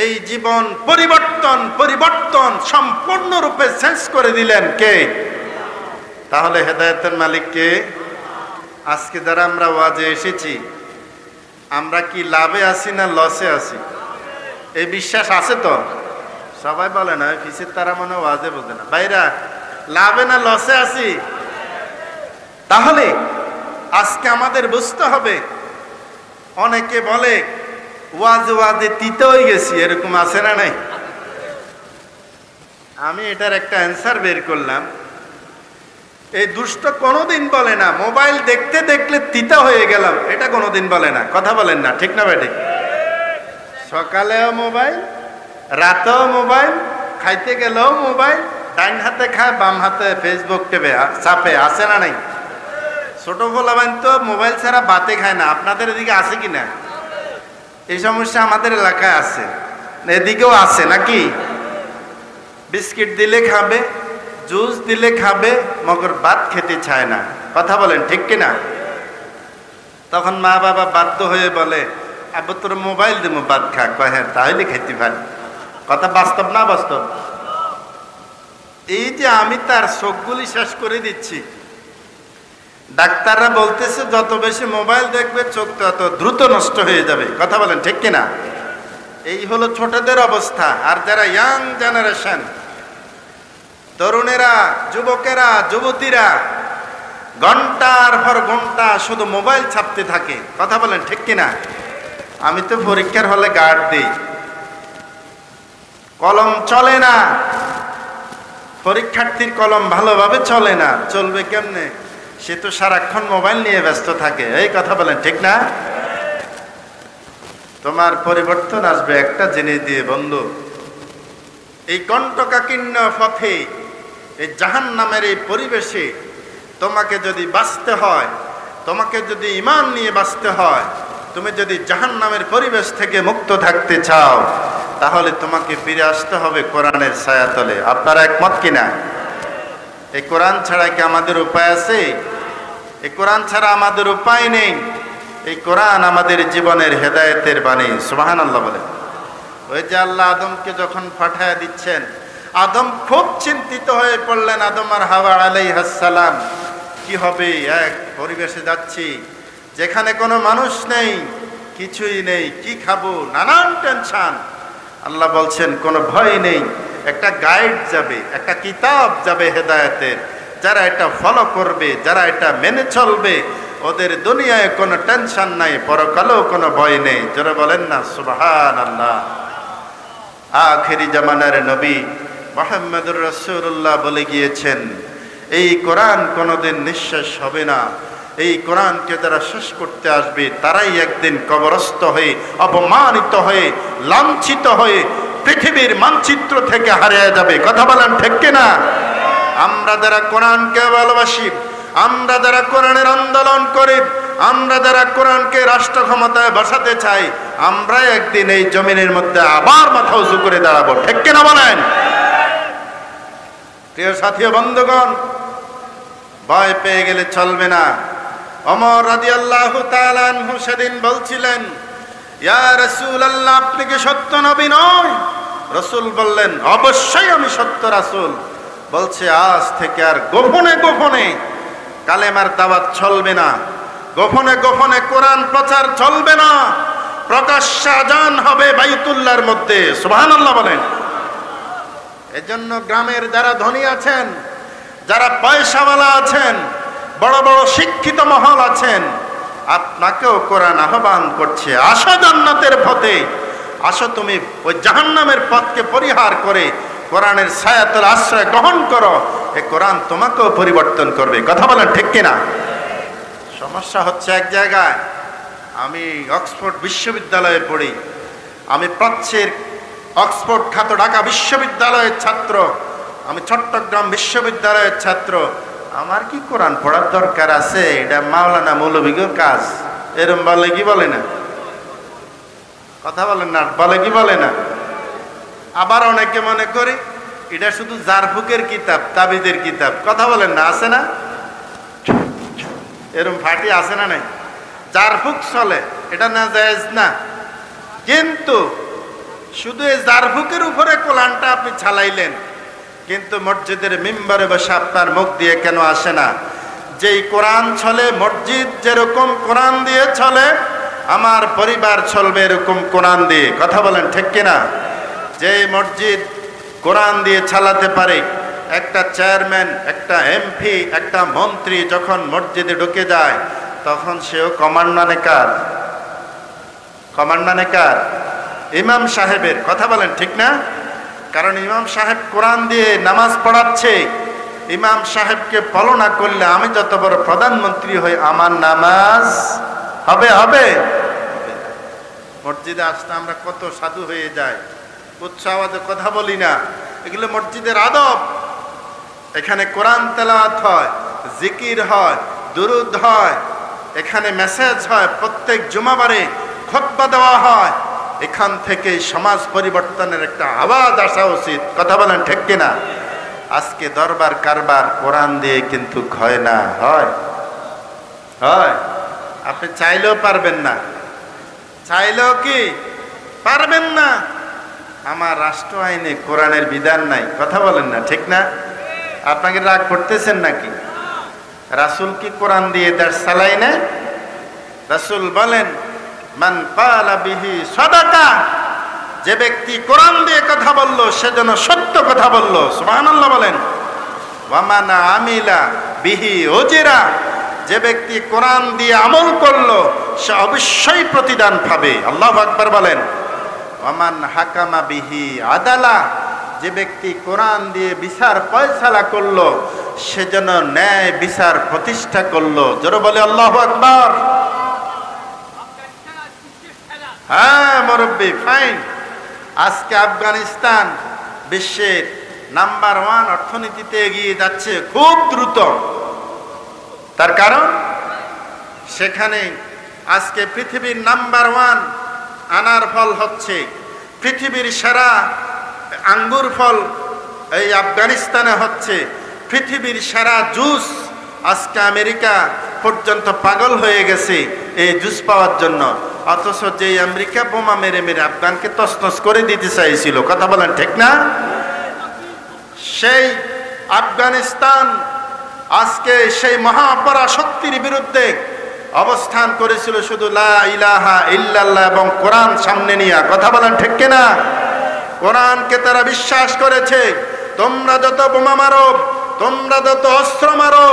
এই জীবন পরিবর্তন সম্পূর্ণরূপে চেঞ্জ করে দিলেন কে? তাহলে হেদায়েতের মালিক কে? আজকে যারা আমরা ওয়াজে এসেছি, আমরা কি লাভে আছি না লসে আছি? এই বিশ্বাস আছে তো? সবাই বলে না, ফিসের তারা মনে ওয়াজে বোঝে না। ভাইরা, লাভে না লসে আছি? তাহলে আজকে আমাদের বুঝতে হবে। অনেকে বলে ওয়াজে তিতে হয়ে গেছি, এরকম আছে না নাই? আমি এটার একটা অ্যান্সার বের করলাম। এই দুষ্ট কোনোদিন বলে না মোবাইল দেখতে দেখলে তিতা হয়ে গেলাম, এটা কোনোদিন বলে না। কথা বলেন না, ঠিক না বেঠিক? সকালেও মোবাইল, রাতেও মোবাইল, খাইতে গেলেও মোবাইল, ডাইন হাতে খায়, বাম হাতে ফেসবুক টেপে চাপে, আছে না নাই? ছোট পোলাবান তো মোবাইল ছাড়া ভাতে খায় না। আপনাদের এদিকে আছে কি না? এই সমস্যা আমাদের এলাকায় আছে, এদিকেও আছে নাকি? বিস্কিট দিলে খাবে, জুস দিলে খাবে, মগর ভাত খেতে চায় না। কথা বলেন, ঠিক কিনা? তখন মা বাবা বাধ্য হয়ে বলে, আব্বু তোর মোবাইল দেবো, ভাত খা। কয় হ্যাঁ, তাহলে খেতে পারি। কথা বাস্তব না বাস্তব? এই যে আমি তার চোখগুলি শেষ করে দিচ্ছি, ডাক্তাররা বলতেছে যত বেশি মোবাইল দেখবে চোখ তত দ্রুত নষ্ট হয়ে যাবে। কথা বলেন, ঠিক কিনা? এই হলো ছোটদের অবস্থা। আর যারা ইয়াং জেনারেশন, তরুণেরা, যুবকেরা, যুবতীরা ঘন্টার পর ঘন্টা শুধু মোবাইল ছাপতে থাকে। কথা বলেন, ঠিক কিনা? আমি তো পরীক্ষার হলে গার্ড দিই, কলম চলে না, পরীক্ষার্থীর কলম ভালোভাবে চলে না। চলবে কেমনে? সে তো সারাক্ষণ মোবাইল নিয়ে ব্যস্ত থাকে। এই কথা বলেন, ঠিক না? তোমার পরিবর্তন আসবে একটা জিনিস দিয়ে বন্ধু। এই কণ্টকাকীর্ণ পথে, এই জাহান্নামের এই পরিবেশে তোমাকে যদি বাঁচতে হয়, তোমাকে যদি ঈমান নিয়ে বাঁচতে হয়, তুমি যদি জাহান্নামের পরিবেশ থেকে মুক্ত থাকতে চাও, তাহলে তোমাকে ফিরে আসতে হবে কোরআনের ছায়াতলে। আপনারা একমত কিনা? এই কোরআন ছাড়া কি আমাদের উপায় আছে? এই কোরআন ছাড়া আমাদের উপায় নেই। এই কোরআন আমাদের জীবনের হেদায়েতের বাণী। সুবহানাল্লাহ বলে। ওই যে আল্লাহ আদমকে যখন পাঠায় দিচ্ছেন, আদম খুব চিন্তিত হয়ে পড়লেন। আদম আর হাওয়া আলাইহিস সালাম, কি হবে? এক পরিবেশে যাচ্ছি যেখানে কোনো মানুষ নেই, কিছুই নেই, কি খাবো, নানান টেনশন। আল্লাহ বলছেন কোনো ভয় নেই, একটা গাইড যাবে, একটা কিতাব যাবে হেদায়েতের। যারা এটা ফলো করবে, যারা এটা মেনে চলবে, ওদের দুনিয়ায় কোনো টেনশন নাই, পরকালেও কোনো ভয় নেই। যারা বলেন না সুবহানাল্লাহ। আখেরি জামানার নবী মুহাম্মদুর রাসূলুল্লাহ বলে গিয়েছেন, এই কোরআন কোনোদিন নিঃশেষ হবে না। এই কোরআনকে যারা শেষ করতে আসবে তারাই একদিন কবরস্থ হয়ে, অপমানিত হয়ে, লাঞ্ছিত হয়ে পৃথিবীর মানচিত্র থেকে হারিয়ে যাবে। কথা বলেন ঠিক কিনা? আমরা যারা কোরআনকে ভালোবাসি, আমরা যারা কোরআনের আন্দোলন করি, আমরা যারা কোরআনকে রাষ্ট্র ক্ষমতায় বসাতে চাই, আমরা একদিন এই জমিনের মধ্যে আবার মাথা উঁচু করে দাঁড়াবো। ঠিক কিনা বলেন? প্রিয় সাথী ও বন্ধুগণ, ভয় পেয়ে গেলে চলবে না। ওমর রাদিয়াল্লাহু তাআলা আনহু সেদিন বলছিলেন, ইয়া রাসূলুল্লাহ, আপনি কি সত্য নবী নয়? রাসূল বললেন, অবশ্যই আমি সত্য রাসূল। বলছে, আজ থেকে আর গোপনে গোপনে কালেমার দাওয়াত চলবে না, গোপনে গোপনে কোরআন প্রচার চলবে না, প্রকাশ্যে আযান হবে বাইতুল্লাহর মধ্যে। সুবহানাল্লাহ বলেন। এজন্য গ্রামের যারা ধনী আছেন, যারা পয়সাওয়ালা আছেন, বড় বড় শিক্ষিত মহল আছেন, আপনাকেও কোরআন আহ্বান করছে, আসো জান্নাতের পথে, আসো তুমি ওই জাহান্নামের পথকে পরিহার করে কোরআনের ছায়াতলে আশ্রয় গ্রহণ করো। এই কোরআন তোমাকেও পরিবর্তন করবে। কথা বলেন ঠিক কিনা? সমস্যা হচ্ছে এক জায়গায়। আমি অক্সফোর্ড বিশ্ববিদ্যালয়ে পড়ি, আমি প্রাচ্যের অক্সফোর্ড খ্যাত ঢাকা বিশ্ববিদ্যালয়ের ছাত্র, আমি চট্টগ্রাম বিশ্ববিদ্যালয়ের ছাত্র। আমার কি কোরআন পড়ার দরকার আছে? এটা মাওলানা মৌলভীর কাজ। এরম বলে কি বলে না? কথা বলেন না, বলে কি বলে না? আবার অনেকে মনে করে এটা শুধু জারফুকের কিতাব, তাবিজের কিতাব। কথা বলেন না, আছে না? এরম ফাটি আছে না? নাই, জারফুক চলে, এটা না জায়েজ না। কিন্তু শুধু এই জারফুকের উপরে কোরআনটা আপনি চালাইলেন, কিন্তু মসজিদের মিম্বরে বসে আপনার মুখ দিয়ে কেন আসে না? যেই কোরআন চলে, মসজিদ যেরকম কোরআন দিয়ে চলে, আমার পরিবার চলবে এরকম কোরআন দিয়ে। কথা বলেন ঠিক কিনা? যে মসজিদ কোরআন দিয়ে চালাতে পারে, একটা চেয়ারম্যান, একটা এমপি, একটা মন্ত্রী যখন মসজিদে ঢুকে যায়, তখন সেও কমান্ড মানে কার? কমান্ড মানে কার? ইমাম সাহেবের। কথা বলেন ঠিক না? কারণ ইমাম সাহেব কোরআন দিয়ে নামাজ পড়াচ্ছে, ইমাম সাহেবকে ফলো না করলে আমি যত বড় প্রধানমন্ত্রী হই, আমার নামাজ হবে হবে? মসজিদে আসতে আমরা কত সাধু হয়ে যাই, উচ্চ আওয়াজে কথা বলি না। এগুলো মসজিদের আদব। এখানে কোরআন তেলাওয়াত হয়, জিকির হয়, দুরুদ হয়, এখানে মেসেজ হয়, প্রত্যেক জুমাবারে খুতবা দেওয়া হয়। এখান থেকে সমাজ পরিবর্তনের একটা আওয়াজ আসা উচিত। কথা বলেন ঠিক কিনা? আজকে দরবার কারবার কোরআন দিয়ে কিন্তু হয় না। হয়? হয়? আপনি চাইলেও পারবেন না, চাইলেও কি পারবেন না। আমার রাষ্ট্র আইনে কোরআনের বিধান নাই। কথা বলেন না ঠিক না? আপনাকে রাগ করতেছেন নাকি? রাসূল কি কোরআন দিয়ে দেশ চালাই না? রাসূল বলেন, মান ক্বালা বিহি সাদাকা, যে ব্যক্তি কোরআন দিয়ে কথা বলল সে যেন সত্য কথা বলল। সুবহানাল্লাহ বলেন। ওয়া মান আমিলা বিহি উজরা, যে ব্যক্তি কোরআন দিয়ে আমল করলো সে অবশ্যই প্রতিদান পাবে। আল্লাহু আকবার বলেন। ওয়া মান হাকামা বিহি আদালা, যে ব্যক্তি কোরআন দিয়ে বিচার ফয়সালা করলো সে যেন ন্যায় বিচার প্রতিষ্ঠা করলো। জোরে বলে আল্লাহু আকবার। হ্যাঁ মুরব্বি, ফাইন। আজকে আফগানিস্তান বিশ্বের নাম্বার 1 অর্থনীতিতে এগিয়ে যাচ্ছে খুব দ্রুত। তার কারণ সেখানে আজকে পৃথিবীর নাম্বার 1 আনার ফল হচ্ছে, পৃথিবীর সেরা আঙ্গুর ফল এই আফগানিস্তানে হচ্ছে, পৃথিবীর সেরা জুস আজকে আমেরিকা পর্যন্ত পাগল হয়ে গেছে এই জুস পাওয়ার জন্য। অথচ যে আমেরিকা বোমা মেরে মেরে আফগানকে তছনছ করে দিতে চাইছিল, কথা বলেন ঠিক না? সেই আফগানিস্তান আজকে সেই মহাপরাশক্তির বিরুদ্ধে অবস্থান করেছিল শুধু লা ইলাহা ইল্লাল্লাহ এবং কোরআন সামনে নিয়ে, কথা বলেন ঠিক কিনা? কোরআনকে তারা বিশ্বাস করেছে। তোমরা যত বোমা মারো, তোমরা যত অস্ত্র মারো,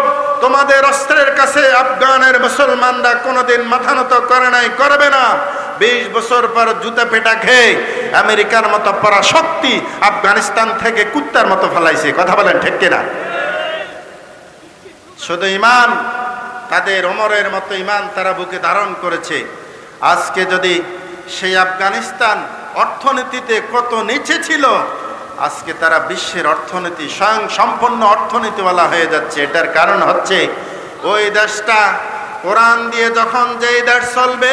তোমাদের অস্ত্রের কাছে আফগানের মুসলমানরা কোনোদিন মাথা নত করে নাই, করবে না। 20 বছর পর জুতা পেটা খেয়ে আমেরিকার মতো পরাশক্তি আফগানিস্তান থেকে কুত্তার মতো ফেলাইছে, কথা বলেন ঠিক কিনা? শুধু ইমান, তাদের ওমরের মতো ইমান তারা বুকে ধারণ করেছে। আজকে যদি সেই আফগানিস্তান অর্থনীতিতে কত নিচে ছিল, আজকে তারা বিশ্বের অর্থনীতি স্বয়ং সম্পন্ন অর্থনীতিওয়ালা হয়ে যাচ্ছে। এটার কারণ হচ্ছে ওই দেশটা কোরআন দিয়ে যখন যেই দেশ চলবে,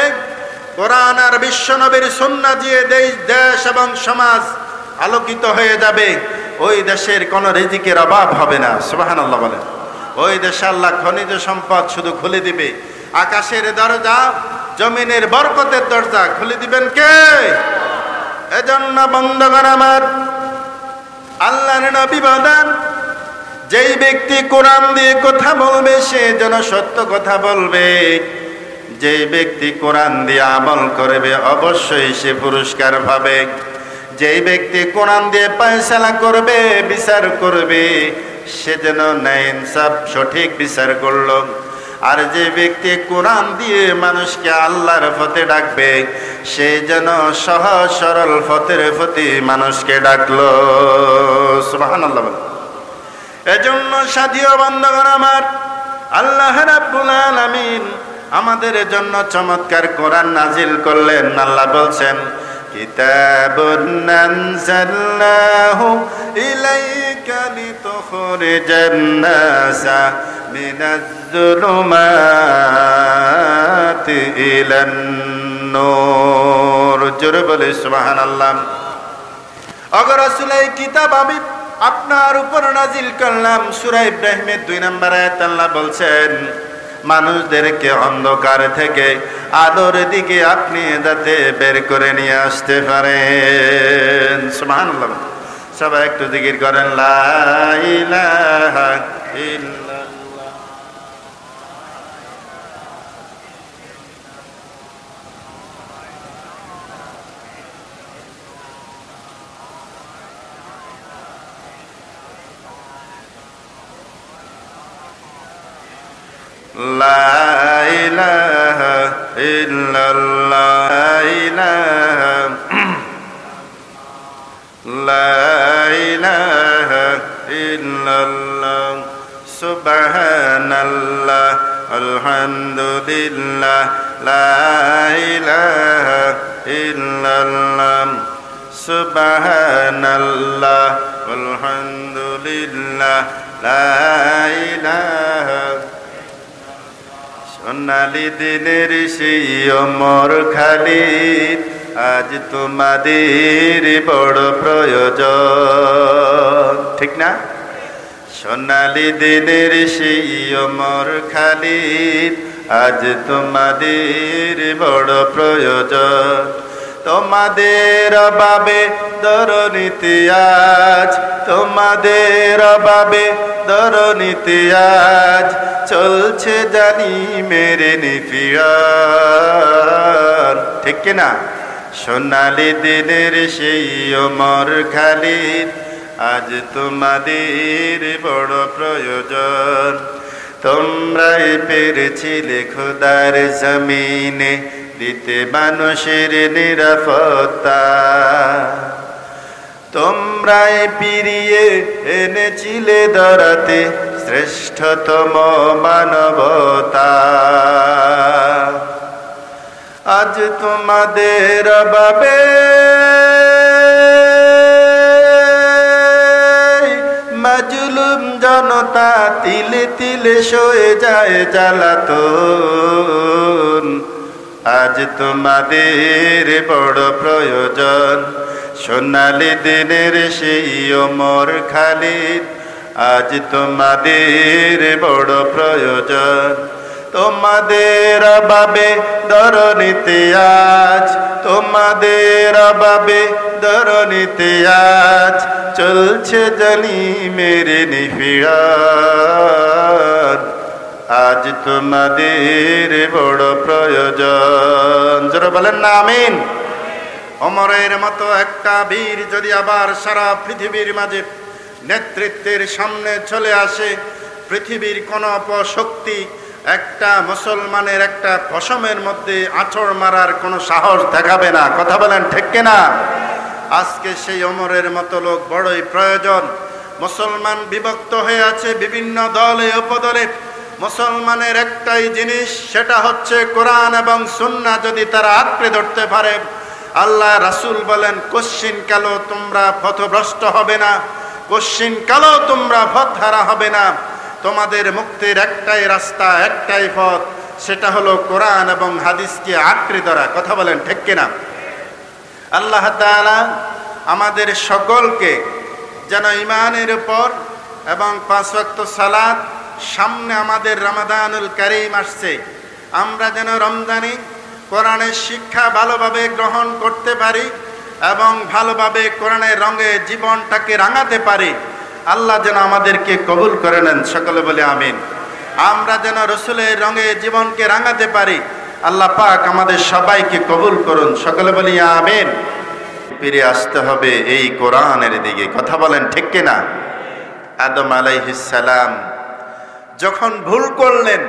কোরআন আর বিশ্বনবীর সুন্নাহ দিয়ে দেশ এবং সমাজ আলোকিত হয়ে যাবে, ওই দেশের কোনো রিজিকের অভাব হবে না। সুবহানাল্লাহ বলেন। ওই দেশে আল্লাহ খনিজ সম্পদ শুধু খুলে দিবে, আকাশের দরজা, জমিনের বরকতের দরজা খুলে দিবেন কে? এজন্য বন্ধুগণ আমার, আল্লাহর নবী বলেন, যেই ব্যক্তি কোরআন দিয়ে কথা বলবে সে যেন সত্য কথা বলবে, যেই ব্যক্তি কোরআন দিয়ে আমল করবে অবশ্যই সে পুরস্কার পাবে, যেই ব্যক্তি কোরআন দিয়ে ফয়সালা করবে, বিচার করবে, সে যেন ন্যায় ইনসাফ সঠিক বিচার করল। আর যে ব্যক্তি কোরআন দিয়ে মানুষকে আল্লাহর পথে ডাকবে, সে যেন সহজ সরল পথের প্রতি মানুষকে ডাকলো। সুবহানাল্লাহ। এজন্য সাথীয় বন্ধুগণ আমার, আল্লাহ রাব্বুল আলামিন আমাদের জন্য চমৎকার কোরআন নাজিল করলেন। আল্লাহ বলছেন, কিতাবুন আনজালনাহু ইলাইকা লিতুখরিজান নাসা মিনাজ যুলুমাতি ইলান নূর। জোরে বলে সুবহানাল্লাহ। ওগো রাসূল, এই কিতাব আমি আপনার উপর নাজিল করলাম। সূরা ইব্রাহিমের 2 নম্বর আয়াত আল্লাহ বলছেন, মানুষদেরকে অন্ধকার থেকে আলোর দিকে আপনি যাতে বের করে নিয়ে আসতে পারেন। সুবহানাল্লাহ। সবাই একটু জিকির করেন, লা ইলাহা ইল্লাল্লাহ। লা ইলাহা ইল্লাল্লাহ, লা ইলাহা ইল্লাল্লাহ, সুবহানাল্লাহ, আলহামদুলিল্লাহ, লা ইলাহা ইল্লাল্লাহ, সুবহানাল্লাহ, আলহামদুলিল্লাহ, লা ইলাহা। সোনালি দিনের সেই অমর খালিদ, আজ তোমাদের বড় প্রয়োজন, ঠিক না? সোনালি দিনের সেই অমর খালিদ, আজ তোমাদের বড় প্রয়োজন। তোমাদের অভাবে দরনীতি আজ, তোমাদের অভাবে দরনীতি আজ চলছে জানি মেরে নিফিয়ার, ঠিক কিনা? সোনালি দিনের সেই ওমর খালিদ, আজ তোমাদের বড় প্রয়োজন। তোমরাই পেরেছিলে খোদার জমিনে দিতে মানুষের নিরাপত্তা, তোমরাই ফিরিয়ে এনেছিলে ধরাতে শ্রেষ্ঠতম মানবতা। আজ তোমাদের অভাবে মাজলুম জনতা তিলে তিলে সয়ে যায় জ্বালাতন। আজ তোমাদের বড় প্রয়োজন। সোনালি দিনের সেই ওমর খালিদ, আজ তোমাদের বড় প্রয়োজন। তোমাদের অভাবে ধরণীতে আজ, তোমাদের অভাবে ধরণীতে আজ চলছে জালিমের নিপীড়ন। আজ তোমাদের বড় প্রয়োজন। যারা বলেন না আমিন। ওমরের মতো একটা বীর যদি আবার সারা পৃথিবীর মাঝে নেতৃত্বের সামনে চলে আসে, পৃথিবীর কোন অপশক্তি একটা মুসলমানের একটা পশমের মধ্যে আঁচড় মারার কোনো সাহস দেখাবে না। কথা বলেন ঠিক কিনা? আজকে সেই ওমরের মতো লোক বড়ই প্রয়োজন। মুসলমান বিভক্ত হয়ে আছে বিভিন্ন দলে উপদলে। মুসলমানের একটাই জিনিস, সেটা হচ্ছে কোরআন এবং সুন্নাহ যদি তারা আঁকড়ে ধরতে পারে, আল্লাহ রাসূল বলেন কশ্চিন কালো তোমরা পথভ্রষ্ট হবে না, কশ্চিন কালো তোমরা পথহারা হবে না। তোমাদের মুক্তির একটাই রাস্তা, একটাই পথ, সেটা হলো কোরআন এবং হাদিসকে আঁকড়ে ধরা। কথা বলেন ঠিক কিনা? আল্লাহ তাআলা আমাদের সকলকে যেন ঈমানের উপর এবং 5 ওয়াক্ত সালাত, সামনে আমাদের রমাদানুল কারীম আসছে, আমরা যেন রমজানে কোরআনের শিক্ষা ভালোভাবে গ্রহণ করতে পারি এবং ভালোভাবে কোরআনের রঙে জীবনটাকে রাঙাতে পারি। আল্লাহ যেন আমাদেরকে কবুল করে নেন। সকলে বলে আমিন। আমরা যেন রসুলের রঙে জীবনকে রাঙাতে পারি। আল্লাহ পাক আমাদের সবাইকে কবুল করুন। সকলে বলি আমিন। ফিরে আসতে হবে এই কোরআনের দিকে। কথা বলেন ঠিক কিনা? আদম আলাইহিস সালাম যখন ভুল করলেন,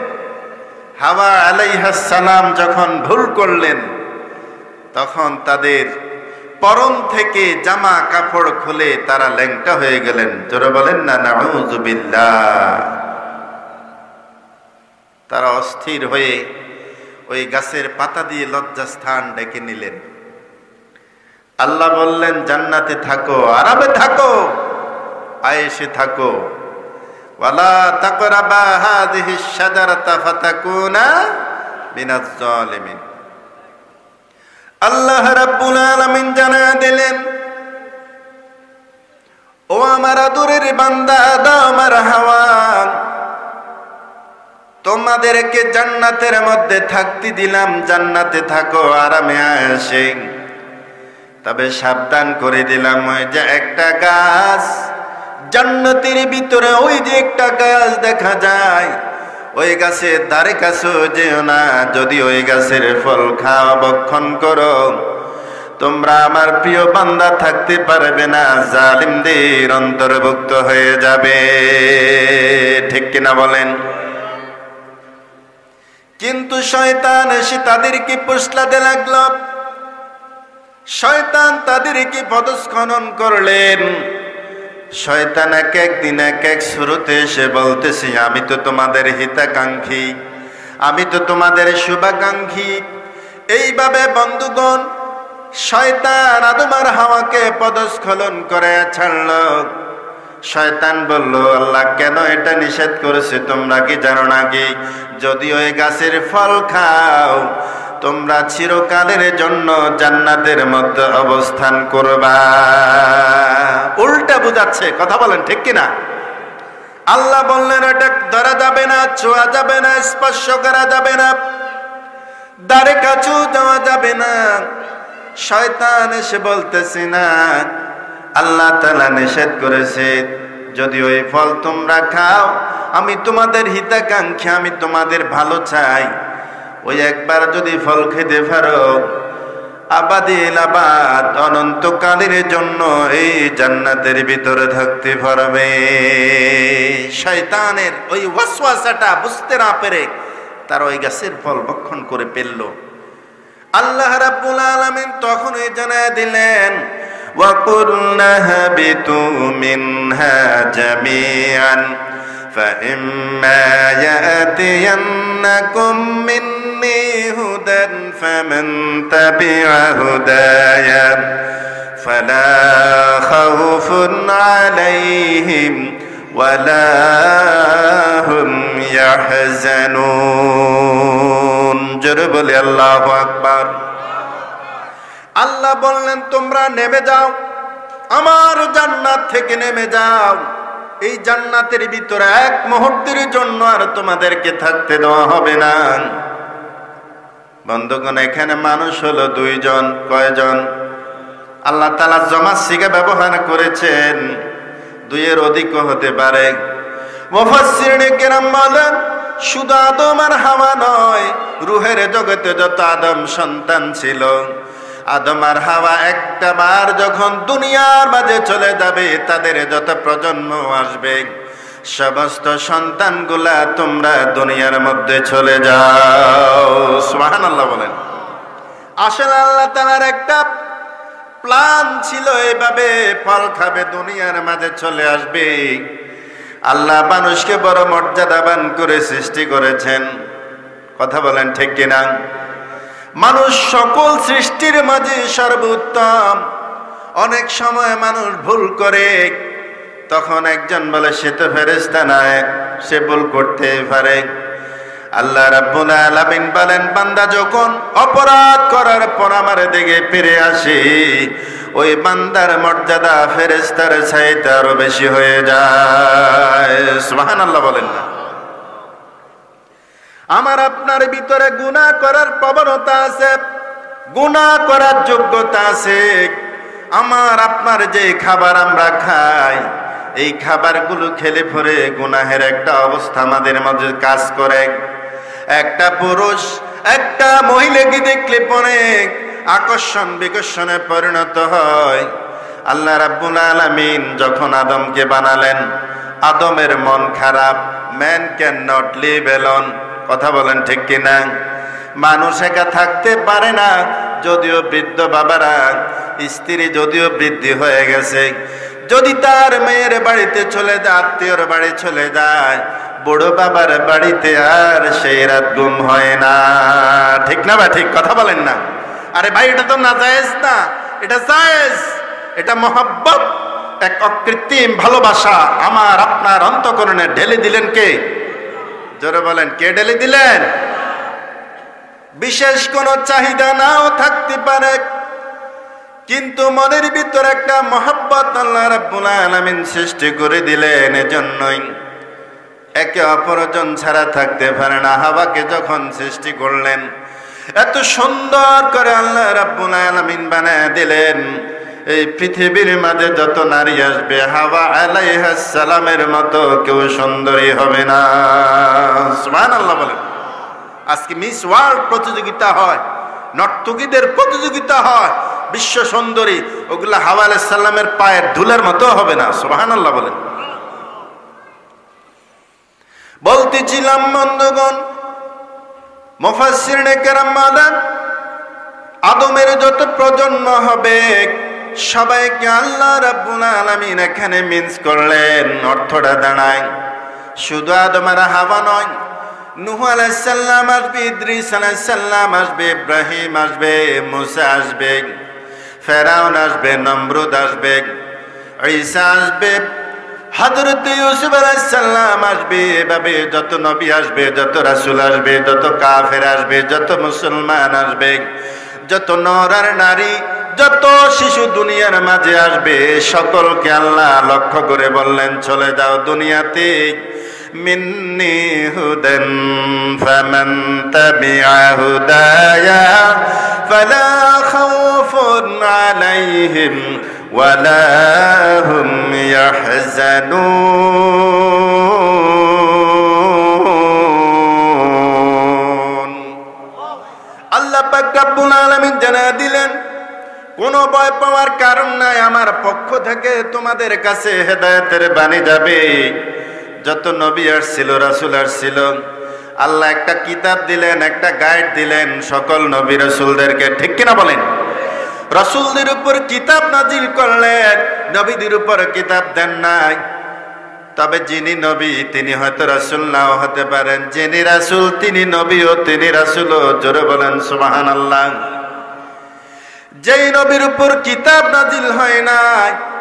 হাওয়া আলাইহিস সালাম যখন ভুল করলেন, তখন তাদের পরম থেকে জামা কাপড় খুলে তারা ল্যাংটা হয়ে গেলেন। জোরে বলেন না নাউযুবিল্লাহ। তারা অস্থির হয়ে ওই গাছের পাতা দিয়ে লজ্জাস্থান ডেকে নিলেন। আল্লাহ বললেন জান্নাতে থাকো, আরামে থাকো, আয়েশে থাকো। ওয়ালা তাকরাবা হাযিহিশ শাজারাতা ফাতাকুনা মিনাজ জালিমিন। আল্লাহ রাব্বুল আলামিন জানায়া দিলেন, ও আমার আদরের বান্দা আদম আর হাওয়া, তোমাদেরকে জান্নাতের মধ্যে থাকতে দিলাম, জান্নাতে থাকো, আরামে আয়েশে। তবে সাবধান করে দিলাম, ওই যে একটা গাছ জান্নাতের ভিতরে, ওই যে একটা গাছ দেখা যায়, ওই গাছের ধারে কাছে যেও না। যদি ওই গাছের ফল খাও, ভক্ষণ করো, তোমরা আমার প্রিয় বান্দা থাকতে পারবে না, জালিমদের অন্তর্ভুক্ত হয়ে যাবে। ঠিক কিনা বলেন? কিন্তু শয়তান এসে তাদেরকে ফুসলাতে লাগলো। শয়তান তাদেরকে পদস্খলন করলেন। শয়তান এক একদিন এক এক শুরুতে এসে বলতেছি, আমি তো তোমাদের হিতাকাঙ্ক্ষী, আমি তো তোমাদের শুভাকাঙ্ক্ষী। এইভাবে বন্ধুগণ শয়তান আদম আর হাওয়াকে পদস্খলন করে ছাড়ল। শয়তান বলল, আল্লাহ কেন এটা নিষেধ করেছে তোমরা কি জানো নাকি? যদি ওই গাছের ফল খাও, তোমরা চিরকালের জন্য জান্নাতের মধ্যে অবস্থান করবা। উল্টা বুঝাচ্ছে। কথা বলেন ঠিক কিনা? আল্লাহ বললেন এটা ধরা যাবে না, ছোঁয়া যাবে না, স্পর্শ করা যাবে না, দ্বারে কাছেও যাওয়া যাবে না। শয়তান এসে বলতেছে না, আল্লাহ তাআলা নিষেধ করেছে, যদি ওই ফল তোমরা খাও, আমি তোমাদের হিতাকাঙ্ক্ষী, আমি তোমাদের ভালো চাই। ওই একবার যদি ফল খেতে পারো, আবাদিল আবাদ অনন্তকালের জন্য এই জান্নাতের ভিতরে থাকতে পারবে। শয়তানের ওই ওয়াসওয়াসাটা বুঝতে না পেরে তার ওই গাছের ফল ভক্ষণ করে ফেলল। আল্লাহ রাব্বুল আলামিন তখন এই জানায় দিলেন, ওয়া কুলনা হাবিতু মিনহা জামিআন فإما يأتينكم مني هدى فمن تبع هدايا فلا خوف عليهم ولا هم يحزنون। জোরে বলি আল্লাহু আকবার। আল্লাহ বললেন তোমরা নেমে যাও, আমার জান্নাত থেকে নেমে যাও, এই জান্নাতের ভিতরে এক মুহূর্তের জন্য আর তোমাদেরকে থাকতে দেওয়া হবে না। বন্ধুগণ, এখানে মানুষ হলো দুইজন। কয়জন? আল্লাহ তাআলা জমা সিগা ব্যবহার করেছেন, দুইয়ের অধিকও হতে পারে। মুফাসসিরিনে কেরাম বলেন শুধু আদম আর হাওয়া নয়, রূহের জগতে যত আদম সন্তান ছিল, আদম আর হাওয়া একটা বার যখন দুনিয়ার মাঝে চলে যাবে, তাদের যত প্রজন্ম আসবে সমস্ত সন্তানগুলা তোমরা দুনিয়ার মধ্যে চলে যাও। সুবহানাল্লাহ বলেন। আসলে আল্লাহ তাআলার একটা প্ল্যান ছিল, এভাবে ফল খাবে, দুনিয়ার মাঝে চলে আসবে। আল্লাহ মানুষকে বড় মর্যাদাবান করে সৃষ্টি করেছেন। কথা বলেন ঠিক কিনা? মানুষ সকল সৃষ্টির মাঝে সর্বোত্তম। অনেক সময় মানুষ ভুল করে, তখন একজন বলে সে তো ফেরেশতা নয়, সে ভুল করতে পারে। আল্লাহ রাব্বুল আলামিন বলেন বান্দা যখন অপরাধ করার পর আমার দিকে ফিরে আসে, ওই বান্দার মর্যাদা ফেরেশতার চাইতে আরো বেশি হয়ে যায়। সুবহানাল্লাহ বলেন না? আমার আপনার ভিতরে গুনাহ করার প্রবণতা আছে, গুনাহ করার যোগ্যতা আছে। আমার আপনার যে খাবার আমরা খাই, এই খাবারগুলো খেলে পরে গুনাহের একটা অবস্থা আমাদের মধ্যে কাজ করে। একটা পুরুষ একটা মহিলাকে দেখলে পরে আকর্ষণ বিকর্ষণে পরিণত হয়। আল্লাহ রাব্বুল আলামিন যখন আদমকে বানালেন, আদমের মন খারাপ। Man can not live alone. কথা বলেন ঠিক কিনা? মানুষ একা থাকতে পারে না। যদিও বৃদ্ধ বাবারা, স্ত্রী যদিও বৃদ্ধি হয়ে গেছে, যদি তার মেয়ের বাড়িতে চলে যায়, আত্মীয়র বাড়ি চলে যায়, বুড়ো বাবার বাড়িতে আর সেই রাত ঘুম হয় না। ঠিক না? বা ঠিক কথা বলেন না? আরে ভাই, এটা তো না জায়েজ না, এটা জায়েজ। এটা মহব্বত, এক অকৃত্রিম ভালোবাসা আমার আপনার অন্তঃকরণে ঢেলে দিলেন কে? জোরে বলেন, কে ঢেলে দিলেন? বিশেষ কোনো চাহিদা নাও থাকতে পারে, কিন্তু মনের ভিতর একটা মহব্বত আল্লাহ রাব্বুল আলামিন সৃষ্টি করে দিলেন। এজন্যই একে অপরজন ছাড়া থাকতে পারে না। হাওয়াকে যখন সৃষ্টি করলেন, এত সুন্দর করে আল্লাহ রাব্বুল আলামিন বানায় দিলেন। এই পৃথিবীর মাঝে যত নারী আসবে, হাওয়া আলাইহিস সালামের মতো কেউ সুন্দরী হবে না। সুবহানাল্লাহ বলেন। আজকে মিস ওয়ার্ল্ড প্রতিযোগিতা হয়, নর্তকীদের প্রতিযোগিতা হয়, বিশ্ব সুন্দরী, ওগুলা হাওয়া আলাইহিস সালামের পায়ের ধুলার মতো হবে না। সুবহানাল্লাহ বলেন। বলতেছিলাম বন্ধুগণ, মুফাসসিরিনে কেরাম বলেন আদমের যত প্রজন্ম হবে সবাইকে আল্লাহ রাব্বুল আলামিন এখানে মিন্স করলেন। অর্থটা দাঁড়ায় শুধু আদম আর হাওয়া নয়, নূহ আলাইহিস সালাম আসবে, ইদ্রিস আলাইহিস সালাম আসবে, ইব্রাহিম আসবে, মুসা আসবে, ফেরাউন আসবে, নমরুদ আসবে, ঈসা আসবে, হযরত ইউসুফ আলাইহিস সালাম আসবে। এভাবে যত নবী আসবে, যত রাসূল আসবে, যত কাফের আসবে, যত মুসলমান আসবে, যত নর আর নারী, যত শিশু দুনিয়ার মাঝে আসবে, সকলকে আল্লাহ লক্ষ্য করে বললেন চলে যাও দুনিয়াতে। মিন্নি হুদান ফামান তাবিআ হুদায়া ফালা খাউফুন আলাইহিম ওয়ালা হুম ইয়াহজানুন। আল্লাহ পাক রব্বুল আলামিন জানায়া দিলেন কোনো ভয় পাওয়ার কারণ নাই, আমার পক্ষ থেকে তোমাদের কাছে হেদায়েতের বাণী যাবে। যত নবী আসছিল, রাসূল আসছিল, আল্লাহ একটা কিতাব দিলেন, একটা গাইড দিলেন সকল নবী রাসূলদেরকে। ঠিক কিনা বলেন? রাসূলদের উপর কিতাব নাজিল করলেন, নবীদের উপর কিতাব দেন নাই। তবে যিনি নবী তিনি হয়তো রাসূল নাও হতে পারেন, যিনি রাসূল তিনি নবীও, তিনি রাসূলও। জোরে বলেন সুবহানাল্লাহ। যেই নবীর উপর কিতাব নাজিল হয় না,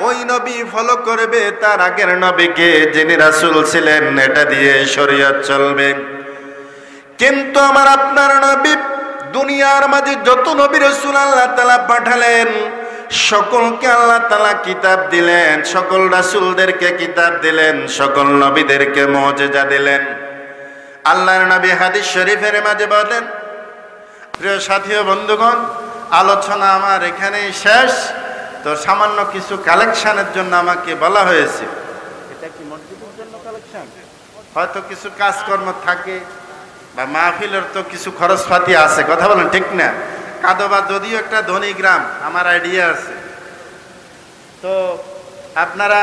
ওই নবী ফলো করবে তার আগের নবীকে, যিনি রাসূল ছিলেন, এটা দিয়ে শরীয়ত চলবে। কিন্তু আমার আপনার নবী দুনিয়ার মাঝে যত নবী রাসূল আল্লাহ তাআলা পাঠালেন সকলকে আল্লাহ তাআলা কিতাব দিলেন, সকল রাসূলদেরকে কিতাব দিলেন, সকল নবীদেরকে মুজিজা দিলেন। আল্লাহর নবী হাদিস শরীফের মাঝে বলেন, প্রিয় সাথী ও বন্ধুগণ, আলোচনা আমার এখানেই শেষ। তো সামান্য কিছু কালেকশনের জন্য আমাকে বলা হয়েছে। এটা কি মসজিদের জন্য কালেকশন? হয়তো কিছু কাজকর্ম থাকে বা মাহফিলের তো কিছু খরচপাতি আছে, কথা বলেন ঠিক না? কাদোবা যদিও একটা ধনী গ্রাম, আমার আইডিয়া আছে। তো আপনারা,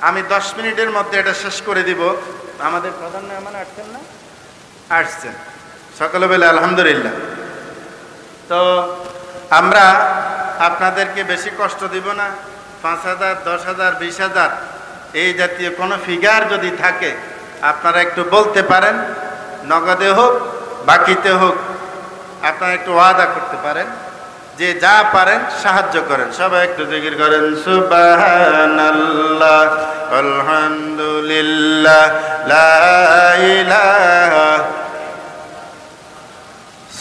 আমি 10 মিনিটের মধ্যে এটা শেষ করে দিব। আমাদের প্রধান মেহমান আসছেন না? আসছেন, সকলে বলে আলহামদুলিল্লাহ। তো আমরা আপনাদেরকে বেশি কষ্ট দিব না। 5,000, 10,000, 20,000 এই জাতীয় কোনো ফিগার যদি থাকে আপনারা একটু বলতে পারেন, নগদে হোক বাকিতে হোক, আপনারা একটু ওয়াদা করতে পারেন যে যা পারেন সাহায্য করেন। সবাই একটু জিকির করেন, সুবহানাল্লাহ আলহামদুলিল্লাহ লা ইলাহা,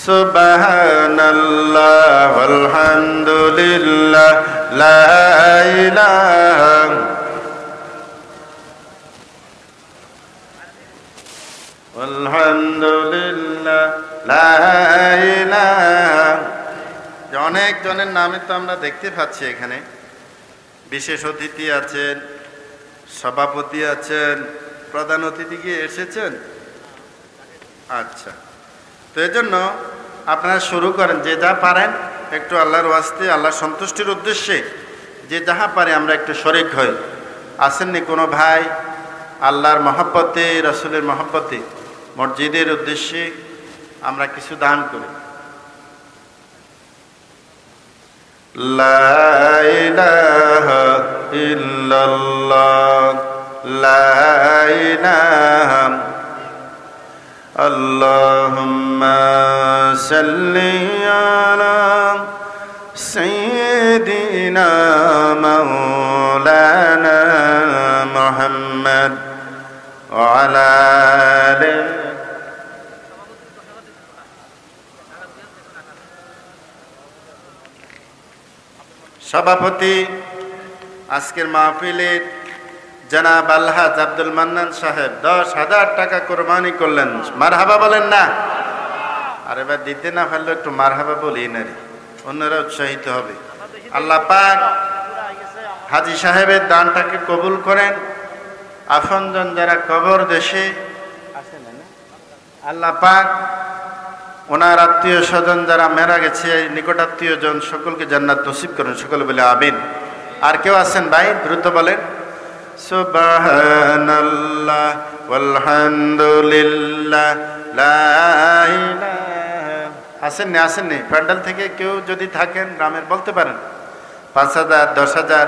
সুবহানাল্লাহ আলহামদুলিল্লাহ লা ইলাহা, আলহামদুলিল্লাহ লা ইলাহা। অনেক জনের নামে তো আমরা দেখতে পাচ্ছি এখানে। বিশেষ অতিথি আছেন, সভাপতি আছেন, প্রধান অতিথি কি এসেছেন? আচ্ছা, তো এই জন্য আপনারা শুরু করেন, যে যা পারেন একটু আল্লাহর ওয়াস্তে, আল্লাহর সন্তুষ্টির উদ্দেশ্যে যে যাহা পারে আমরা একটু শরিক হই। আসেননি কোনো ভাই আল্লাহর মহব্বতে, রাসূলের মহব্বতে মসজিদের উদ্দেশ্যে আমরা কিছু দান করি। লা ইলাহা ইল্লাল্লাহ লা ইলাহা, আল্লাহুম্মা সাল্লি আলা সাইয়্যিদিনা মাওলানা মুহাম্মদ ওয়া আলা আলিহি। সভাপতি আজকের মাহফিলের জনাব আলহাজ আব্দুল মান্নান সাহেব 10,000 টাকা কোরবানি করলেন। মারহাবা বলেন না? আর এবার দিতে না পারলে একটু মারহাবা বলি না রে, অন্যরা উৎসাহিত হবে। আল্লাহ পাক হাজী সাহেবের দানটাকে কবুল করেন। আপনজন যারা কবর দেশে আছেন না, আল্লাহ পাক ওনার আত্মীয় স্বজন যারা মারা গেছে, নিকটাত্মীয় জন সকলকে জান্নাত নসিব করেন, সকলে বলে আমিন। আর কেউ আছেন ভাই? দ্রুত বলেন। সুবহানাল্লাহ ওয়ালহামদুলিল্লাহ লা ইলাহা। আসেননি? আসেননি? প্যান্ডেল থেকে কেউ যদি থাকেন গ্রামের বলতে পারেন। 5,000, 10,000।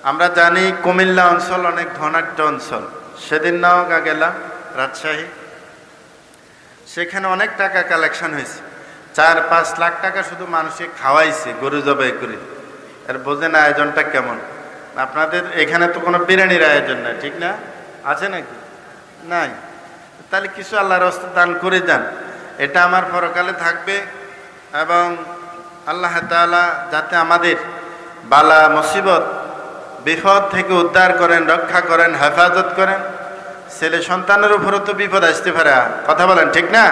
আমরা জানি কুমিল্লা অঞ্চল অনেক ধনাঢ্য অঞ্চল। সেদিন নওগাঁ গেলাম, রাজশাহী, সেখানে অনেক টাকা কালেকশন হয়েছে। 4-5 লাখ টাকা শুধু মানুষকে খাওয়াইছে গরু জবাই করে। আর বোঝেন আয়োজনটা কেমন। আপনাদের এখানে তো কোনো বিরিয়ানির আয়োজন নাই, ঠিক না? আছে নাকি? নাই। তাহলে কিছু আল্লাহর রাস্তায় দান করে যান, এটা আমার পরকালে থাকবে। এবং আল্লাহ তাআলা যাতে আমাদের বালা মুসিবত বিপদ থেকে উদ্ধার করেন, রক্ষা করেন, হেফাজত করেন। ছেলে সন্তানের উপরও তো বিপদ আসতে পারে, কথা বলেন ঠিক না?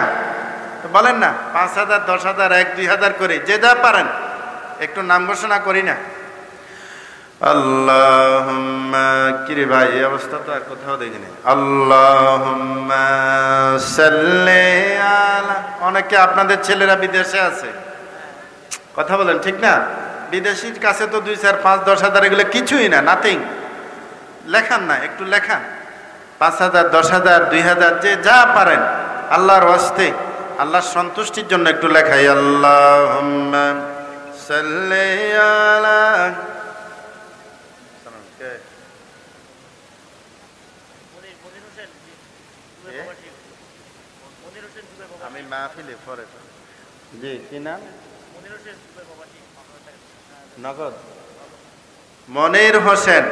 তো বলেন না, 5,000, 10,000, 1-2,000 করে যে যা পারেন একটু নাম ঘোষণা করি না। আল্লাহুম্মা, কিরে ভাই এই অবস্থা তো আর কোথাও দেখিনি। আল্লাহুম্মা সাল্লি আলা, অনেকে আপনাদের ছেলেরা বিদেশে আছে, কথা বলেন ঠিক না? বিদেশির কাছে তো 2, 4, 5, 10,000 এগুলো কিছুই না, নাথিং। লেখান না, একটু লেখান। 5,000, 10,000, 2,000 যে যা পারেন আল্লাহর ওয়াস্তে, আল্লাহর সন্তুষ্টির জন্য একটু লেখাই। আল্লাহুম্মা সাল্লি আলা, আমি মাহফিলে পরে। জি, কি নাম? নগদ মনির হোসেন,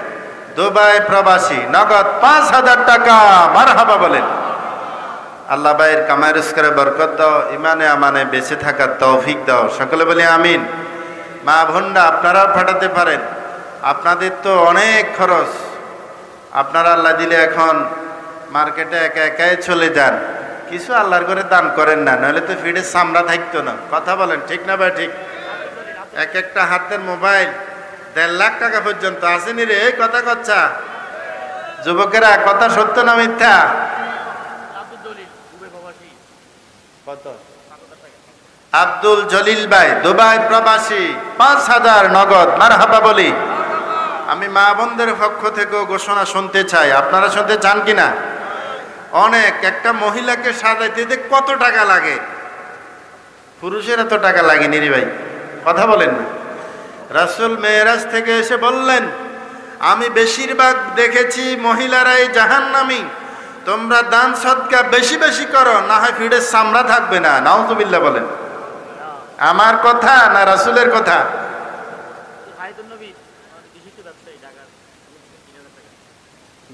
দুবাই প্রবাসী, নগদ 5,000 টাকা। মারহাবা বলেন। আল্লাহ ভাইয়ের কামাই রোজগারে বরকত দাও, ইমানে আমানে বেঁচে থাকার তৌফিক দাও। সকলে বলি আমিন। মা বোনরা আপনারাও পাঠাতে পারেন, আপনাদের তো অনেক খরচ, আপনারা আল্লাহ দিলে এখন মার্কেটে একা একাই চলে যান, কিছু আল্লাহর করে দান করেন না, নাহলে তো ফিডের চামড়া থাকতো না। কথা বলেন ঠিক না ভাই? ঠিক। এক একটা হাতের মোবাইল 1.5 লাখ টাকা পর্যন্ত আসেনি রে, এই কথা কচ্ছা যুবকেরা, কথা সত্য না মিথ্যা? কত? আব্দুল জলিল ভাই দুবাই প্রবাসী, 5,000 নগদ। মারহাবা বলি। আমি মা বোনদের পক্ষ থেকে ঘোষণা শুনতে চাই, আপনারা শুনতে চান কিনা? অনেক, একটা মহিলাকে সাজাইতে যে কত টাকা লাগে, পুরুষের এত টাকা লাগেনি রে ভাই, কথা বলেন না। রাসূল মেরাজ থেকে এসে বললেন, আমি বেশিরভাগ দেখেছি মহিলারাই জাহান্নামী, তোমরা দান সদকা বেশি বেশি করো, না হয় ফিডের চামড়া থাকবে না। নাউযুবিল্লাহ বলেন। আমার কথা না রাসূলের কথা?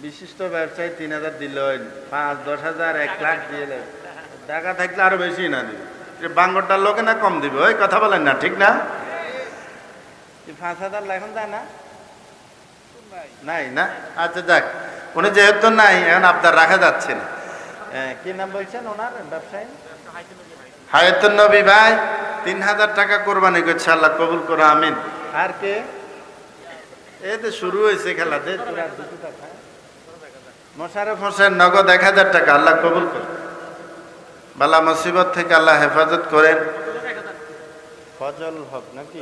বিশিষ্ট ব্যবসায়ী 3,000 দিল, 5-10,000 1 লাখ দিয়ে টাকা থাকলে আরো বেশি না দিবে, বাঙ্গরটার লোকে না কম দিবে। ওই কথা বলেন না, ঠিক না? 5,000 এখন যায় না, নাই না? আচ্ছা যাক, উনি যেহেতু নাই এখন আপনার রাখা যাচ্ছে না। কি নাম বলছেন ওনার ব্যবসায়ী? হায়াতুন নবী ভাই 3,000 টাকা কোরবানি করছে, আল্লাহ কবুল করো আমিন। আর কে? এই তো শুরু হয়েছে খেলা, দে তোরা 2 টাকা। মোশাররফ হোসেন নগদ 1,000 টাকা, আল্লাহ কবুল করে, বালা মুসিবত থেকে আল্লাহ হেফাজত করেন। ফজল হক নাকি?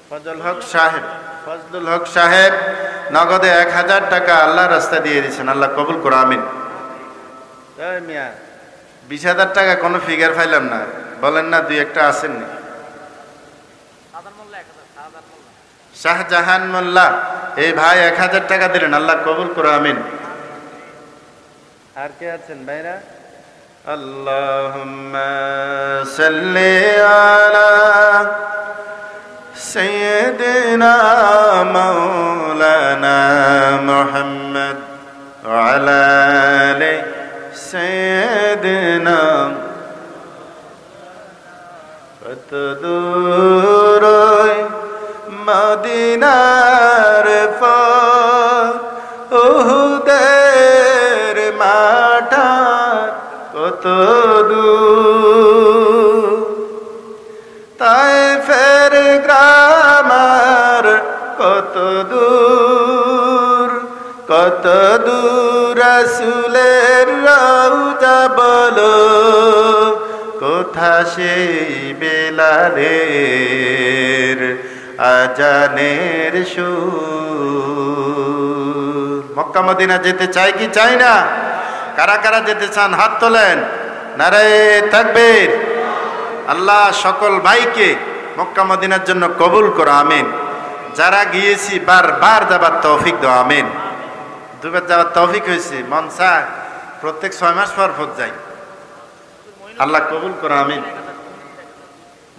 ফজল হক সাহেব, ফজলুল হক সাহেব নগদে 1,000 টাকা আল্লাহ রাস্তা দিয়ে দিয়েছেন, আল্লাহ কবুল করো আমিন। এই মিয়া 20,000 টাকা কোনো ফিগার পাইলাম না, বলেন না 2-1টা আসেননি? শাহজাহান মোল্লা এই ভাই 1,000 টাকা দিলেন, আল্লাহ কবুল করো আমিন। আর কে আছেন ভাইরা? আল্লাহুম্মা সাল্লি আলা সাইয়্যিদিনা মাওলানা মুহাম্মদ ওয়া আলা আলি সাইয়্যিদিনা। কত দূর মদিনার পথ, উহুদের মাঠা কত দূর, তায়েফের গ্রামার কত দূর, কত দূর রাসূলের রওজা বলো, কোথা সেই বেলালের আজানের সুর। মক্কা মদিনা যেতে চাই কি চাই না? কারা কারা যেতে চান হাত তোলেন, নারায়ে তাকবীর। আল্লাহ সকল ভাইকে মক্কা মদিনার জন্য কবুল করো আমিন। যারা গিয়েছি বারবার যাবার তৌফিক দাও আমিন। 2বার যাবার তৌফিক হয়েছে, মন চায় প্রত্যেক 6 মাস পর যাই, আল্লাহ কবুল করো আমিন।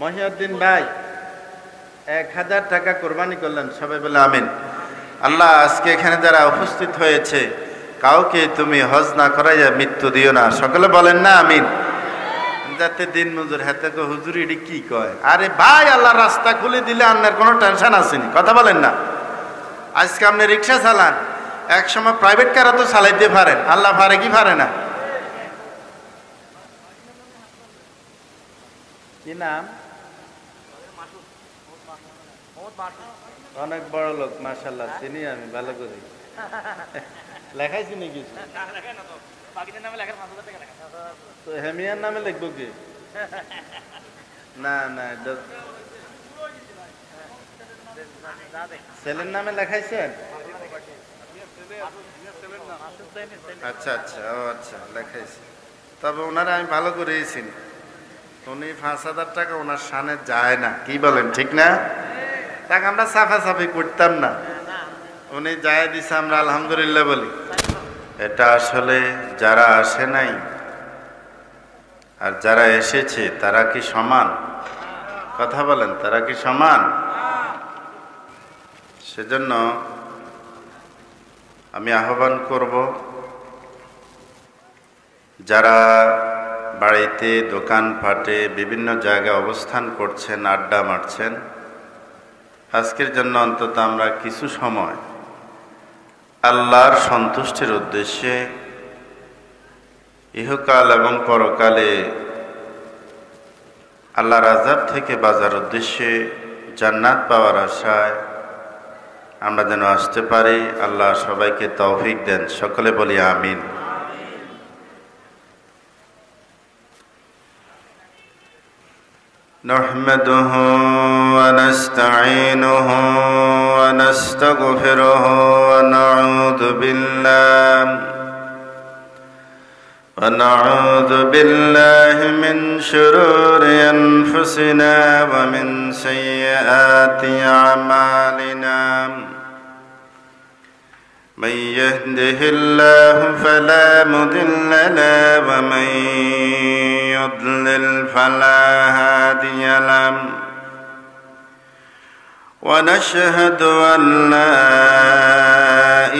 মহিউদ্দিন ভাই 1,000 টাকা কোরবানি করলেন, সবাই বলে আমিন। আল্লাহ আজকে এখানে যারা উপস্থিত হয়েছে কাউকে তুমি হজ না করাইয়া মৃত্যু দিও না, সকলে বলেন না আমিন। যাতে দিন মজুর হাতে হুজুর এটি কি কয়, আরে ভাই আল্লাহ রাস্তা খুলে দিলে আপনার কোনো টেনশন আসেনি, কথা বলেন না। আজকে আপনি রিক্সা চালান, এক সময় প্রাইভেট কারও তো চালাইতে পারেন, আল্লাহ পারে কি পারে না? কি নাম? অনেক বড় লোক মাশাআল্লাহ, চিনি আমি ভালো করি। লেখাইছি নাকি? তো হেমিয়ার নামে লিখবো কি? না না, ছেলের নামে লেখাইছেন? আচ্ছা আচ্ছা, ও আচ্ছা লেখাইছি। তবে ওনারা আমি ভালো করেছি, উনি 5,000 টাকা ওনার শানে যায় না, কি বলেন ঠিক না? তাকে আমরা সাফাসাফি করতাম না, উনি যায় দিছে, আমরা আলহামদুলিল্লাহ বলি। এটা আসলে যারা আসে নাই আর যারা এসেছে তারা কি সমান? কথা বলেন, তারা কি সমান? সেজন্য আমি আহ্বান করব, যারা বাড়িতে, দোকানপাটে, বিভিন্ন জায়গায় অবস্থান করছেন, আড্ডা মারছেন, আজকের জন্য অন্তত আমরা কিছু সময় আল্লাহর সন্তুষ্টির উদ্দেশ্যে ইহকাল এবং পরকালে আল্লাহর আযাব থেকে বাঁচার উদ্দেশ্যে, জান্নাত পাওয়ার আশায় আমরা যেন আসতে পারি। আল্লাহ সবাইকে তৌফিক দেন, সকলে বলি আমিন। নাহমাদুহু ওয়া নাস্তাঈনুহু ওয়া নাস্তাগফিরুহু ওয়া নাউযু বিল্লাহি মিন শুরুরি আনফুসিনা ওয়া মিন সাইয়্যাতি আমালিনা। من يهده الله فلا مضل له ومن يضلل فلا هادي له ونشهد أن لا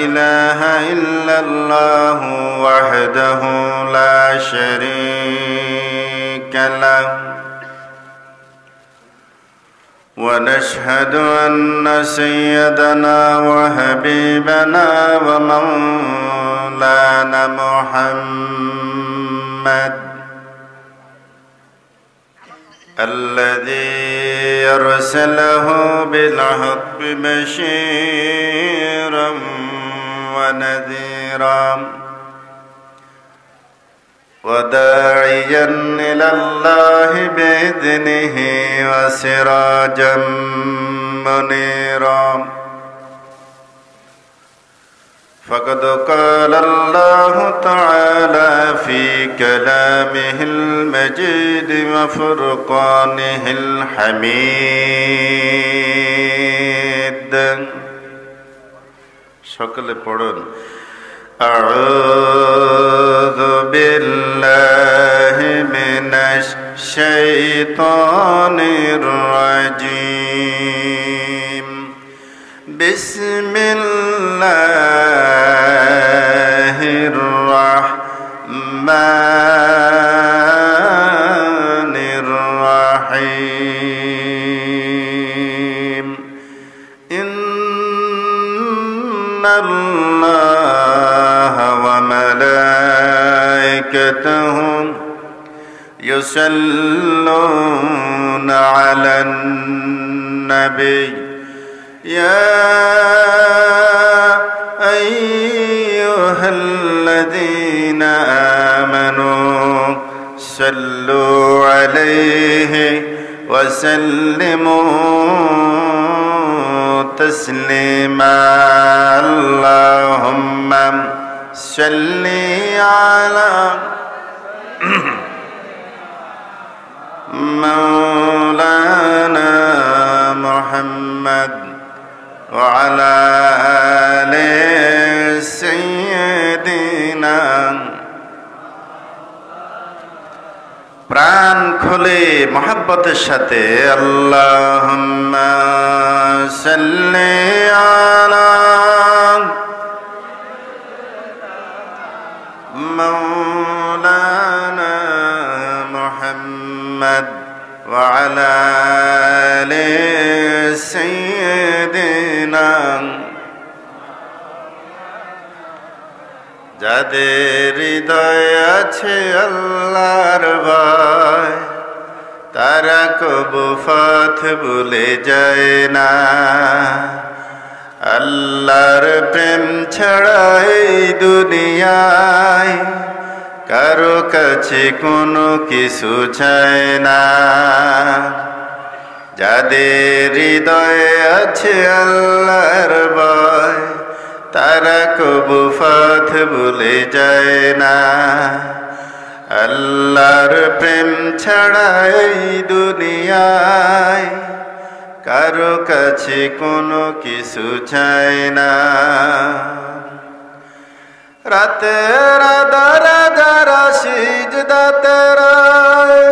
إله إلا الله وحده لا شريك له ونشهد أن سيدنا وحبيبنا ومولانا محمد الذي أرسله بالحق بشيرا ونذيرا وداعيا إلى الله بإذنه وسراجا منيرا فقد قال الله تعالى في كلامه المجيد وفرقانه الحميد সকলে পড়ুন أعوذ بالله من الشيطان الرجيم بسم الله الرحمن الرحيم إن الله وملائكته يصلون على النبي يا أيها الذين آمنوا صلوا عليه وسلموا تسليما اللهم صل على مولانا محمد وعلى آل سيدنا প্রাণ খুলে মহব্বতের সাথে আল্লাহুম্মা সাল্লি আলা مولانا محمد وعلى آل سيدنا যাদের হৃদয়ে আছে আল্লাহর ভয় তারা কবু পথ ভুলে যায় না। আল্লাহর প্রেম ছাড়া এই দুনিয়ায় কারো কাছে কোনো কিছু চায় না। যাদের হৃদয়ে আছে আল্লাহর ভয় তারা কবু পথ ভুলে যায় না। আল্লাহর প্রেম ছাড়া এই দুনিয়ায় কারো কাছে কোনো কিছু চায় না। রাতের আধারে যারা সিজদাতে রয়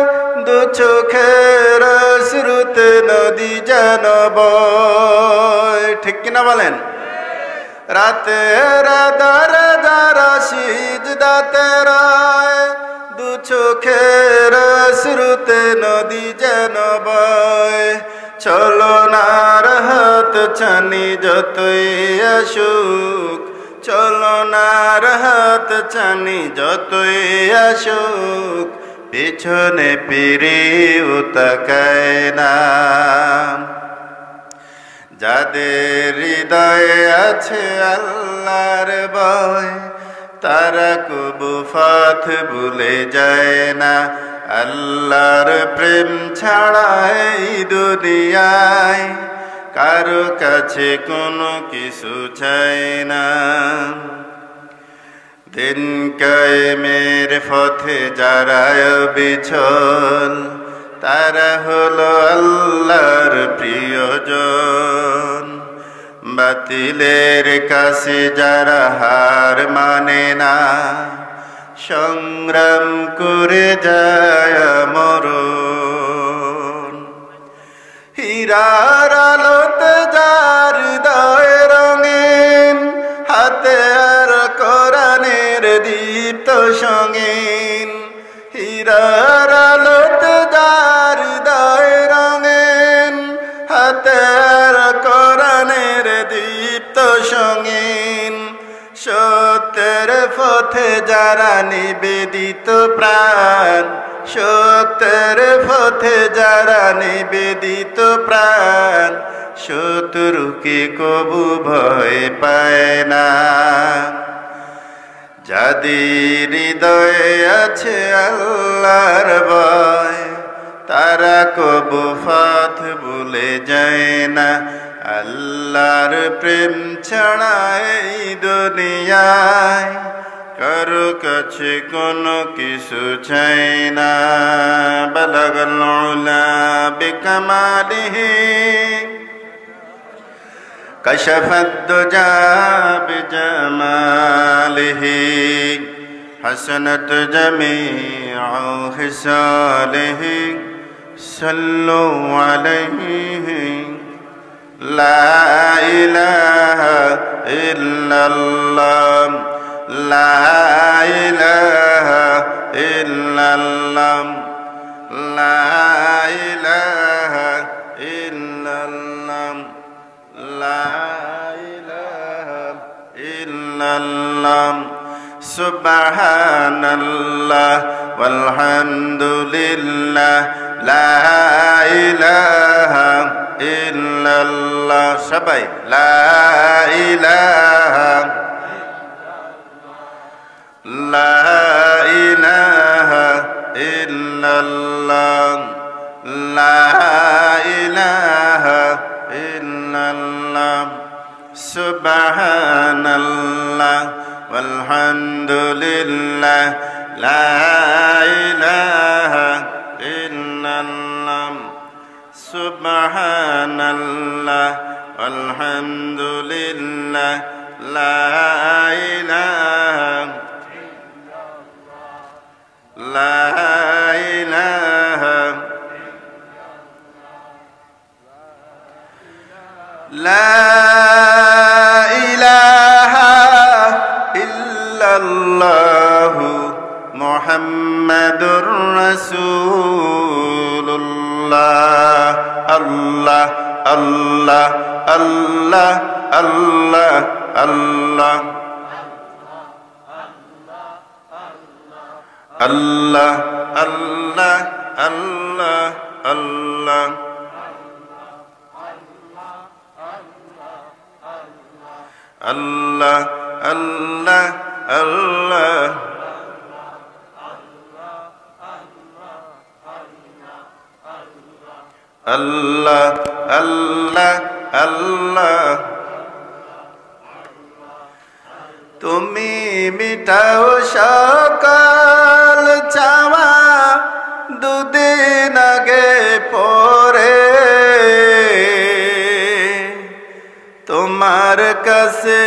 দু চোখের শ্রুতে নদী যেন বয়, ঠিক কিনা বলেন? রাতের আধারে যারা সিজদাতে রয়, দু চোখের শ্রুতে নদী যেন বয়। চলনার হাত ছানি যতই আসুক, চলনার হাত ছানি যতই আসুক, পিছনে ফিরেও তাকায় না। যাদের হৃদয়ে আছে আল্লাহর ভয়, তারা কবু পথ ভুলে যায় না। আল্লাহর প্রেম ছাড়া এই দুনিয়ায় কারো কাছে কোনো কিছু চাই না। দিন কায়েমের পথে যারা বিচল, তারা হলো আল্লাহর প্রিয়জন। বাতিলের কাছে যারা হার মানে না, সংগ্রাম করে যায় মরণ। হীরার আলোতে যার হৃদয় রঙিন, হাতে আর কোরআনের দীপ্ত সঙ্গীন। হীরার আলোতে যার হৃদয় রঙিন, হাতে আর কোরআনের দীপ্ত সঙ্গীন। সত্যের পথে যারা নিবেদিত প্রাণ, সত্যের পথে যারা নিবেদিত প্রাণ, শত্রুকে কবু ভয় পায় না। যাদের হৃদয়ে আছে আল্লাহর ভয়, তারা কবু পথ ভুলে যায় না। আল্লাহর প্রেম ছাড়া এই দুনিয়ায় কারো কাছে কোনো কিছু চাই না। বালাগাল উলা বিকামালিহি, কাশাফাদ দুজা বিজামালিহি, হাসানাত জামিউ খিসালিহি, সাল্লু আলাইহি। লা ইলাহা ইল্লাল্লাহ, লা ইলাহা ইল্লাল্লাহ, লা ইলাহা ইল্লাল্লাহ, লা ইলাহা ইল্লাল্লাহ। সুবহানাল্লাহ ওয়ালহামদুলিল্লাহ, লা ইলাহা ইল্লাল্লাহ। সবাই লা ইলাহা, লা ইলাহা ইল্লাল্লাহ, লা ইলাহা ইল্লাল্লাহ। সুবহানাল্লাহ ওয়ালহামদুলিল্লাহ, লা ইলাহা ইল্লাল্লাহ। সুবহানাল্লাহ ওয়ালহামদুলিল্লাহ, লা ইলাহা, লা ইলাহা, লা ইলাহা ইল্লাল্লাহু মুহাম্মাদুর রাসূলুল্লাহ। আল্লাহ আল্লাহ আল্লাহ আল্লাহ আল্লাহ, আল্লাহ আল্লাহ আল্লাহ আল্লাহ, আল্লাহ আল্লাহ আল্লাহ, আল্লাহ আল্লাহ আল্লাহ। তুমি মিটাও সকল চাওয়া, দুদিন আগে পরে তোমার কাছে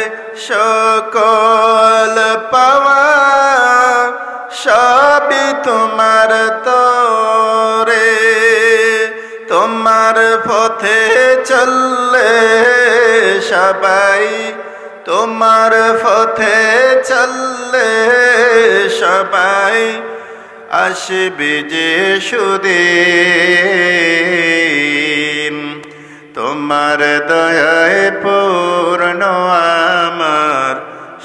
সকল পাওয়া, সবই তোমার তরে। তোমার পথে চললে সবাই তোমার পথে চললে সবাই আসবে যে সুদিন। তোমার দয়ায় পূর্ণ আমার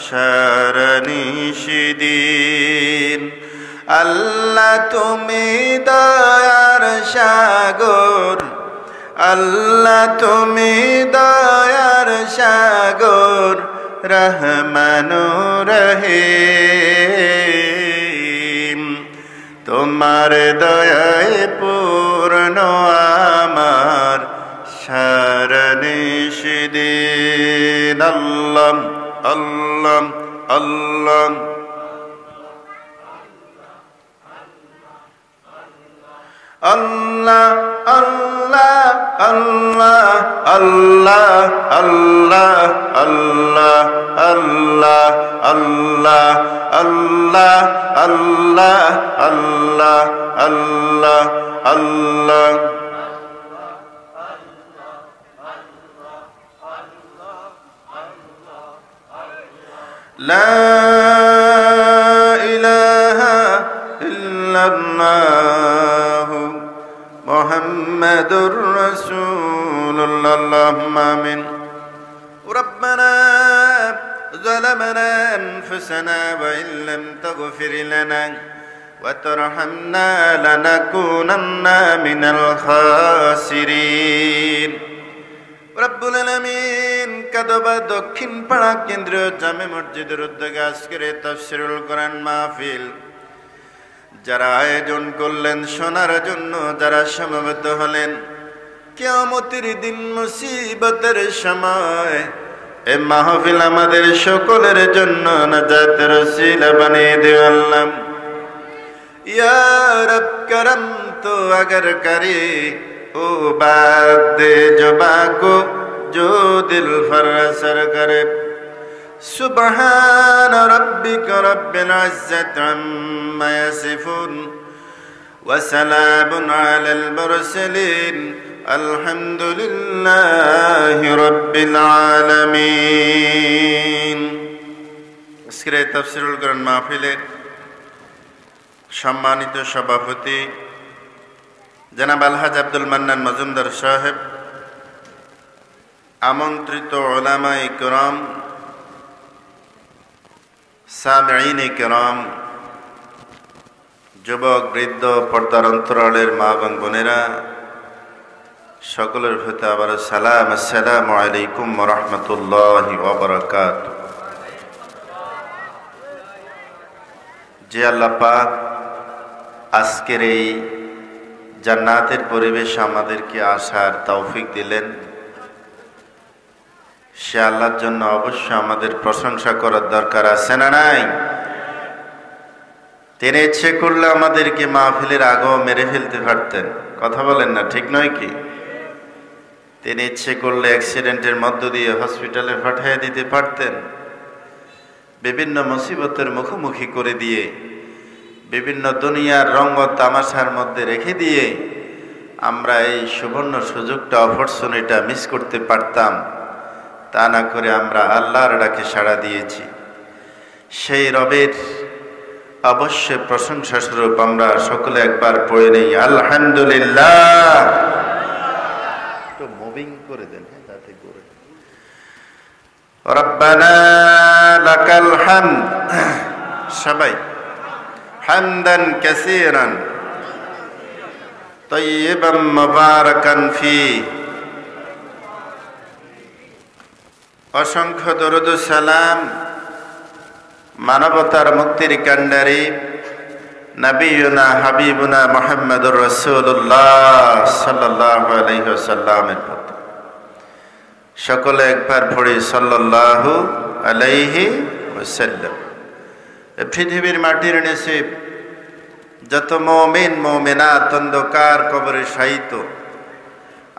সারা নিশিদিন। আল্লাহ তুমি দয়ার সাগর, আল্লাহ তুমি দয়ার সাগর, রহমানুর রহিম। তোমার দয়ায় পূর্ণ আমার সারা নিশিদিন। আল্লাহ আল্লাহ আল্লাহ আল্লাহ আল্লাহ আল্লাহ আল্লাহ আল্লাহ আল্লাহ আল্লাহ আল্লাহ আল্লাহ আল্লাহ আল্লাহ আল্লাহ আল্লাহ। লা ইলাহা ইল্লাল্লাহ মুহাম্মাদুর রাসূলুল্লাহ। আল্লাহুম্মা আমিন। রব্বানা যালামনা আনফুসানা ওয়া ইল্লাম তাগফির লানা ওয়া তারহামনা লানাকুনান্না মিনাল খাসিরিন। রব্বুল আলামিন কাদবা দক্ষিণ পাড়া কেন্দ্রীয় জামে মসজিদের উদ্যোগে আজকের তাফসীরুল কোরআন মাহফিল যারা আয়োজন করলেন শোনার জন্য, যারা সমবেত হলেন, কিয়ামতের দিন মুসিবতের সময় এ মাহফিল আমাদের সকলের জন্য নাজাতের ওসিলা বানিয়ে দিও আল্লাহ। ইয়া রব করম তো अगर करे ओ बात दे जुबा को जो दिल पर असर करे। सुबहान रब्बिक रब्बिल इज्जति अम्मा यसिफून व सलामुन अलल मुरसलीन अल्हम्दुलिल्लाहि रब्बिल आलामीन। আজকের তাফসীরুল কোরআন মাহফিলের সম্মানিত সভাপতি জনাব আলহাজ আব্দুল মান্নান মজুমদার সাহেব, আমন্ত্রিত উলামায়ে কিরাম, সামিঈনে কিরাম, যুবক বৃদ্ধ, পর্দার অন্তরালের মা এবং বোনেরা, সকলের প্রতি আবার সালাম। আসসালামু আলাইকুম ওয়া রাহমাতুল্লাহি ওয়া বারাকাতুহু। যে আল্লাহ পাক আজকের এই জান্নাতের পরিবেশ আমাদেরকে আসার তৌফিক দিলেন, সে আল্লাহর জন্য অবশ্যই আমাদের প্রশংসা করার দরকার আছে না নাই? তিনি ইচ্ছে করলে আমাদেরকে মাহফিলের আগেও মেরে ফেলতে পারতেন, কথা বলেন না, ঠিক নয় কি? তিনি ইচ্ছে করলে অ্যাক্সিডেন্টের মধ্য দিয়ে হসপিটালে পাঠিয়ে দিতে পারতেন, বিভিন্ন মুসিবতের মুখোমুখি করে দিয়ে, বিভিন্ন দুনিয়ার রঙ্গ তামাশার মধ্যে রেখে দিয়ে আমরা এই সুবর্ণ সুযোগটা, অপরচুনিটিটা মিস করতে পারতাম। তা না করে আমরা আল্লাহর ডাকে সাড়া দিয়েছি। সেই রবের অবশ্যই প্রশংসা স্বরূপ আমরা সকলে একবার পড়ে নেই আলহামদুলিল্লাহ। তো মুভিং করে দেন, হ্যাঁ, তাতে করে রব্বানা লাকাল হামদ, সবাই হামদান কাসীরান তাইয়িবান মুবারাকান ফি। অসংখ্য দরুদ ও সালাম মানবতার মুক্তির কান্ডারি নবিয়ুনা হাবিবুনা মুহাম্মদুর রাসূলুল্লাহ সাল্লাল্লাহু আলাইহি ওয়াসাল্লামের প্রতি। সকলে একবার পড়ি সাল্লাল্লাহু আলাইহি ওয়াসাল্লাম। পৃথিবীর মাটির নিচে যত মুমিন মুমিনাত অন্ধকার কবরে শায়িত,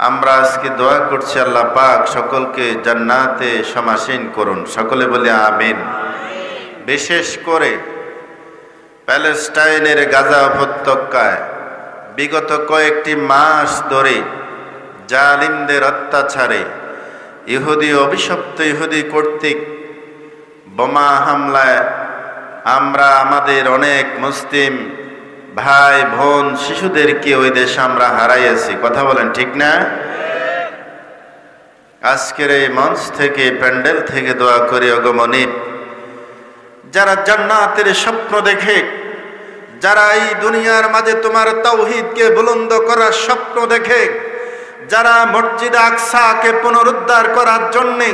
আমরা আজকে দোয়া করছি আল্লাহ পাক সকলকে জান্নাতে সমাসীন করুন। সকলে বলে আমিন। বিশেষ করে প্যালেস্টাইনের গাজা উপত্যকায় বিগত কয়েকটি মাস ধরে জালিমদের অত্যাচারে ইহুদি অভিশপ্ত ইহুদি কর্তৃক বোমা হামলায় আমরা আমাদের অনেক মুসলিম ভাই বোন শিশুদেরকে ওই দেশে আমরা হারাইয়াছি। কথা বলেন ঠিক না? আজকের এই মঞ্চ থেকে, প্যান্ডেল থেকে দোয়া করি, ওগো মনিব, যারা জান্নাতের স্বপ্ন দেখে, যারা এই দুনিয়ার মাঝে তোমার তাওহীদকে বুলন্দ করার স্বপ্ন দেখে, যারা মসজিদ আকসাকে পুনরুদ্ধার করার জন্যে,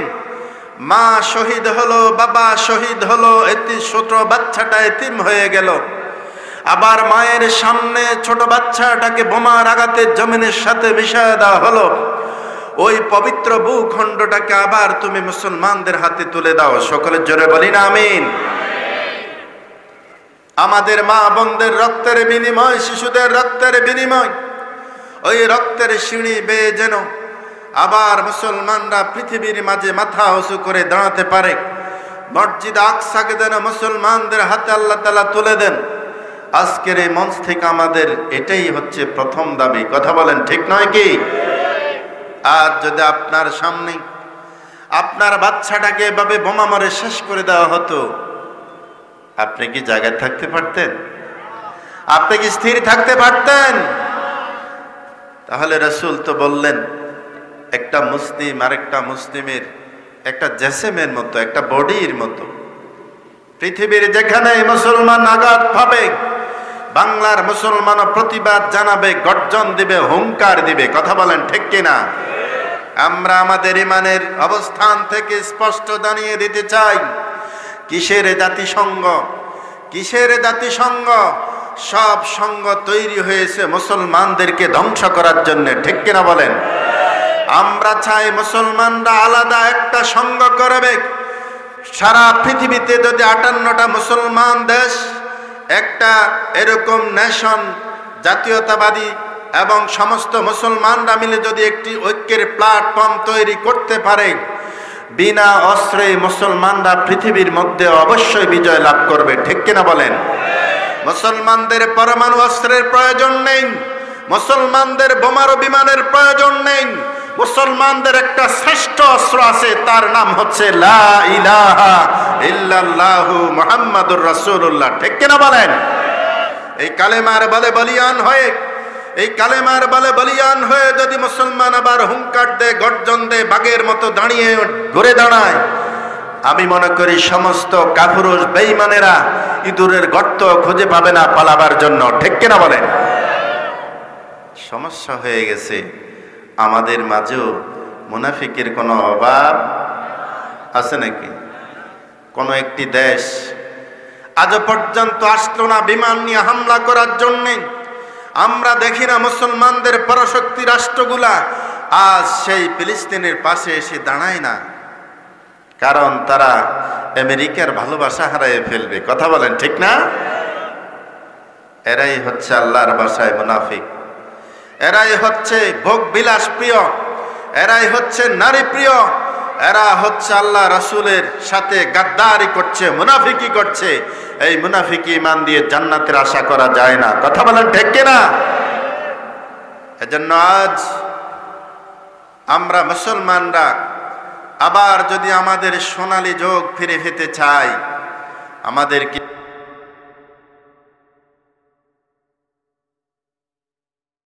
মা শহীদ হলো, বাবা শহীদ হলো, ছোট বাচ্চাটা এতিম হয়ে গেল, আবার মায়ের সামনে ছোট বাচ্চাটাকে বোমার আঘাতে জমিনের সাথে মিশিয়ে দেওয়া হলো, ওই পবিত্র ভূখণ্ডটাকে আবার তুমি মুসলমানদের হাতে তুলে দাও। সকলের জোরে বলি না আমিন। আমাদের মা বোনদের রক্তের বিনিময়, শিশুদের রক্তের বিনিময়, ওই রক্তের সিঁড়ি বেয়ে যেন আবার মুসলমানরা পৃথিবীর মাঝে মাথা উঁচু করে দাঁড়াতে পারে। মসজিদ আকসাকে যেন মুসলমানদের হাতে আল্লাহ তাআলা তুলে দেন। আজকের এই মঞ্চ থেকে আমাদের এটাই হচ্ছে প্রথম দাবি। কথা বলেন ঠিক নয় কি? আর যদি আপনার সামনে আপনার বাচ্চাটাকে এভাবে বোমা মারে শেষ করে দেওয়া হতো, আপনি কি জায়গায় থাকতে পারতেন? আপনি কি স্থির থাকতে পারতেন? তাহলে রাসূল তো বললেন, একটা মুসলিম আরেকটা মুসলিমের একটা জেসেমের মতো, একটা বডির মতো। পৃথিবীর যেখানে মুসলমান আঘাত পাবে, বাংলার মুসলমানও প্রতিবাদ জানাবে, গর্জন দিবে, হুঙ্কার দিবে। কথা বলেন ঠিক কিনা? আমরা আমাদের ইমানের অবস্থান থেকে স্পষ্ট জানিয়ে দিতে চাই, কিসের জাতিসংঘ, কিসের জাতিসংঘ? সব সংঘ তৈরি হয়েছে মুসলমানদেরকে ধ্বংস করার জন্য। ঠিক কিনা বলেন? আমরা চাই মুসলমানরা আলাদা একটা সংঘ করবে। সারা পৃথিবীতে যদি 58টা মুসলমান দেশ একটা এরকম নেশন, জাতীয়তাবাদী এবং সমস্ত মুসলমানরা মিলে যদি একটি ঐক্যের প্ল্যাটফর্ম তৈরি করতে পারে, বিনা অস্ত্রে মুসলমানরা পৃথিবীর মধ্যে অবশ্যই বিজয় লাভ করবে। ঠিক কিনা বলেন? মুসলমানদের পরমাণু অস্ত্রের প্রয়োজন নেই, মুসলমানদের বোমারু বিমানের প্রয়োজন নেই। মুসলমানদের একটা শ্রেষ্ঠ অস্ত্র আছে, তার নাম হচ্ছে লা ইলাহা ইল্লাল্লাহু মুহাম্মাদুর রাসূলুল্লাহ। ঠিক কিনা বলেন? এই কালেমার বলে বলিয়ান হয়ে, এই কালেমার বলে বলিয়ান হয়ে যদি মুসলমান আবার হুঙ্কার দেয়, গর্জন দেয়, বাঘের মতো দাঁড়িয়ে ঘুরে দাঁড়ায়, আমি মনে করি সমস্ত কাফির বেঈমানেরা ইঁদুরের গর্ত খুঁজে পাবে না পালাবার জন্য। ঠিক কিনা বলেন? সমস্যা হয়ে গেছে। আমাদের মাঝেও মুনাফিকের কোনো অভাব আছে নাকি? কোনো একটি দেশ আজ পর্যন্ত আসলো না বিমান নিয়ে হামলা করার জন্যে। আমরা দেখি না মুসলমানদের পরাশক্তি রাষ্ট্রগুলা আজ সেই ফিলিস্তিনের পাশে এসে দাঁড়ায় না, কারণ তারা আমেরিকার ভালোবাসা হারিয়ে ফেলবে। কথা বলেন ঠিক না? এরাই হচ্ছে আল্লাহর ভাষায় মুনাফিক, এরাই হচ্ছে ভোগ বিলাস প্রিয়, এরাই হচ্ছে নারী প্রিয়, এরা হচ্ছে আল্লাহ রাসূলের সাথে গাদ্দারি করছে, মুনাফিকি করছে। এই মুনাফিকি ঈমান দিয়ে জান্নাতের আশা করা যায় না। কথা বলেন ঠিক কিনা? এজন্য আজ আমরা মুসলমানরা আবার যদি আমাদের সোনালী যুগ ফিরে পেতে চাই, আমাদেরকে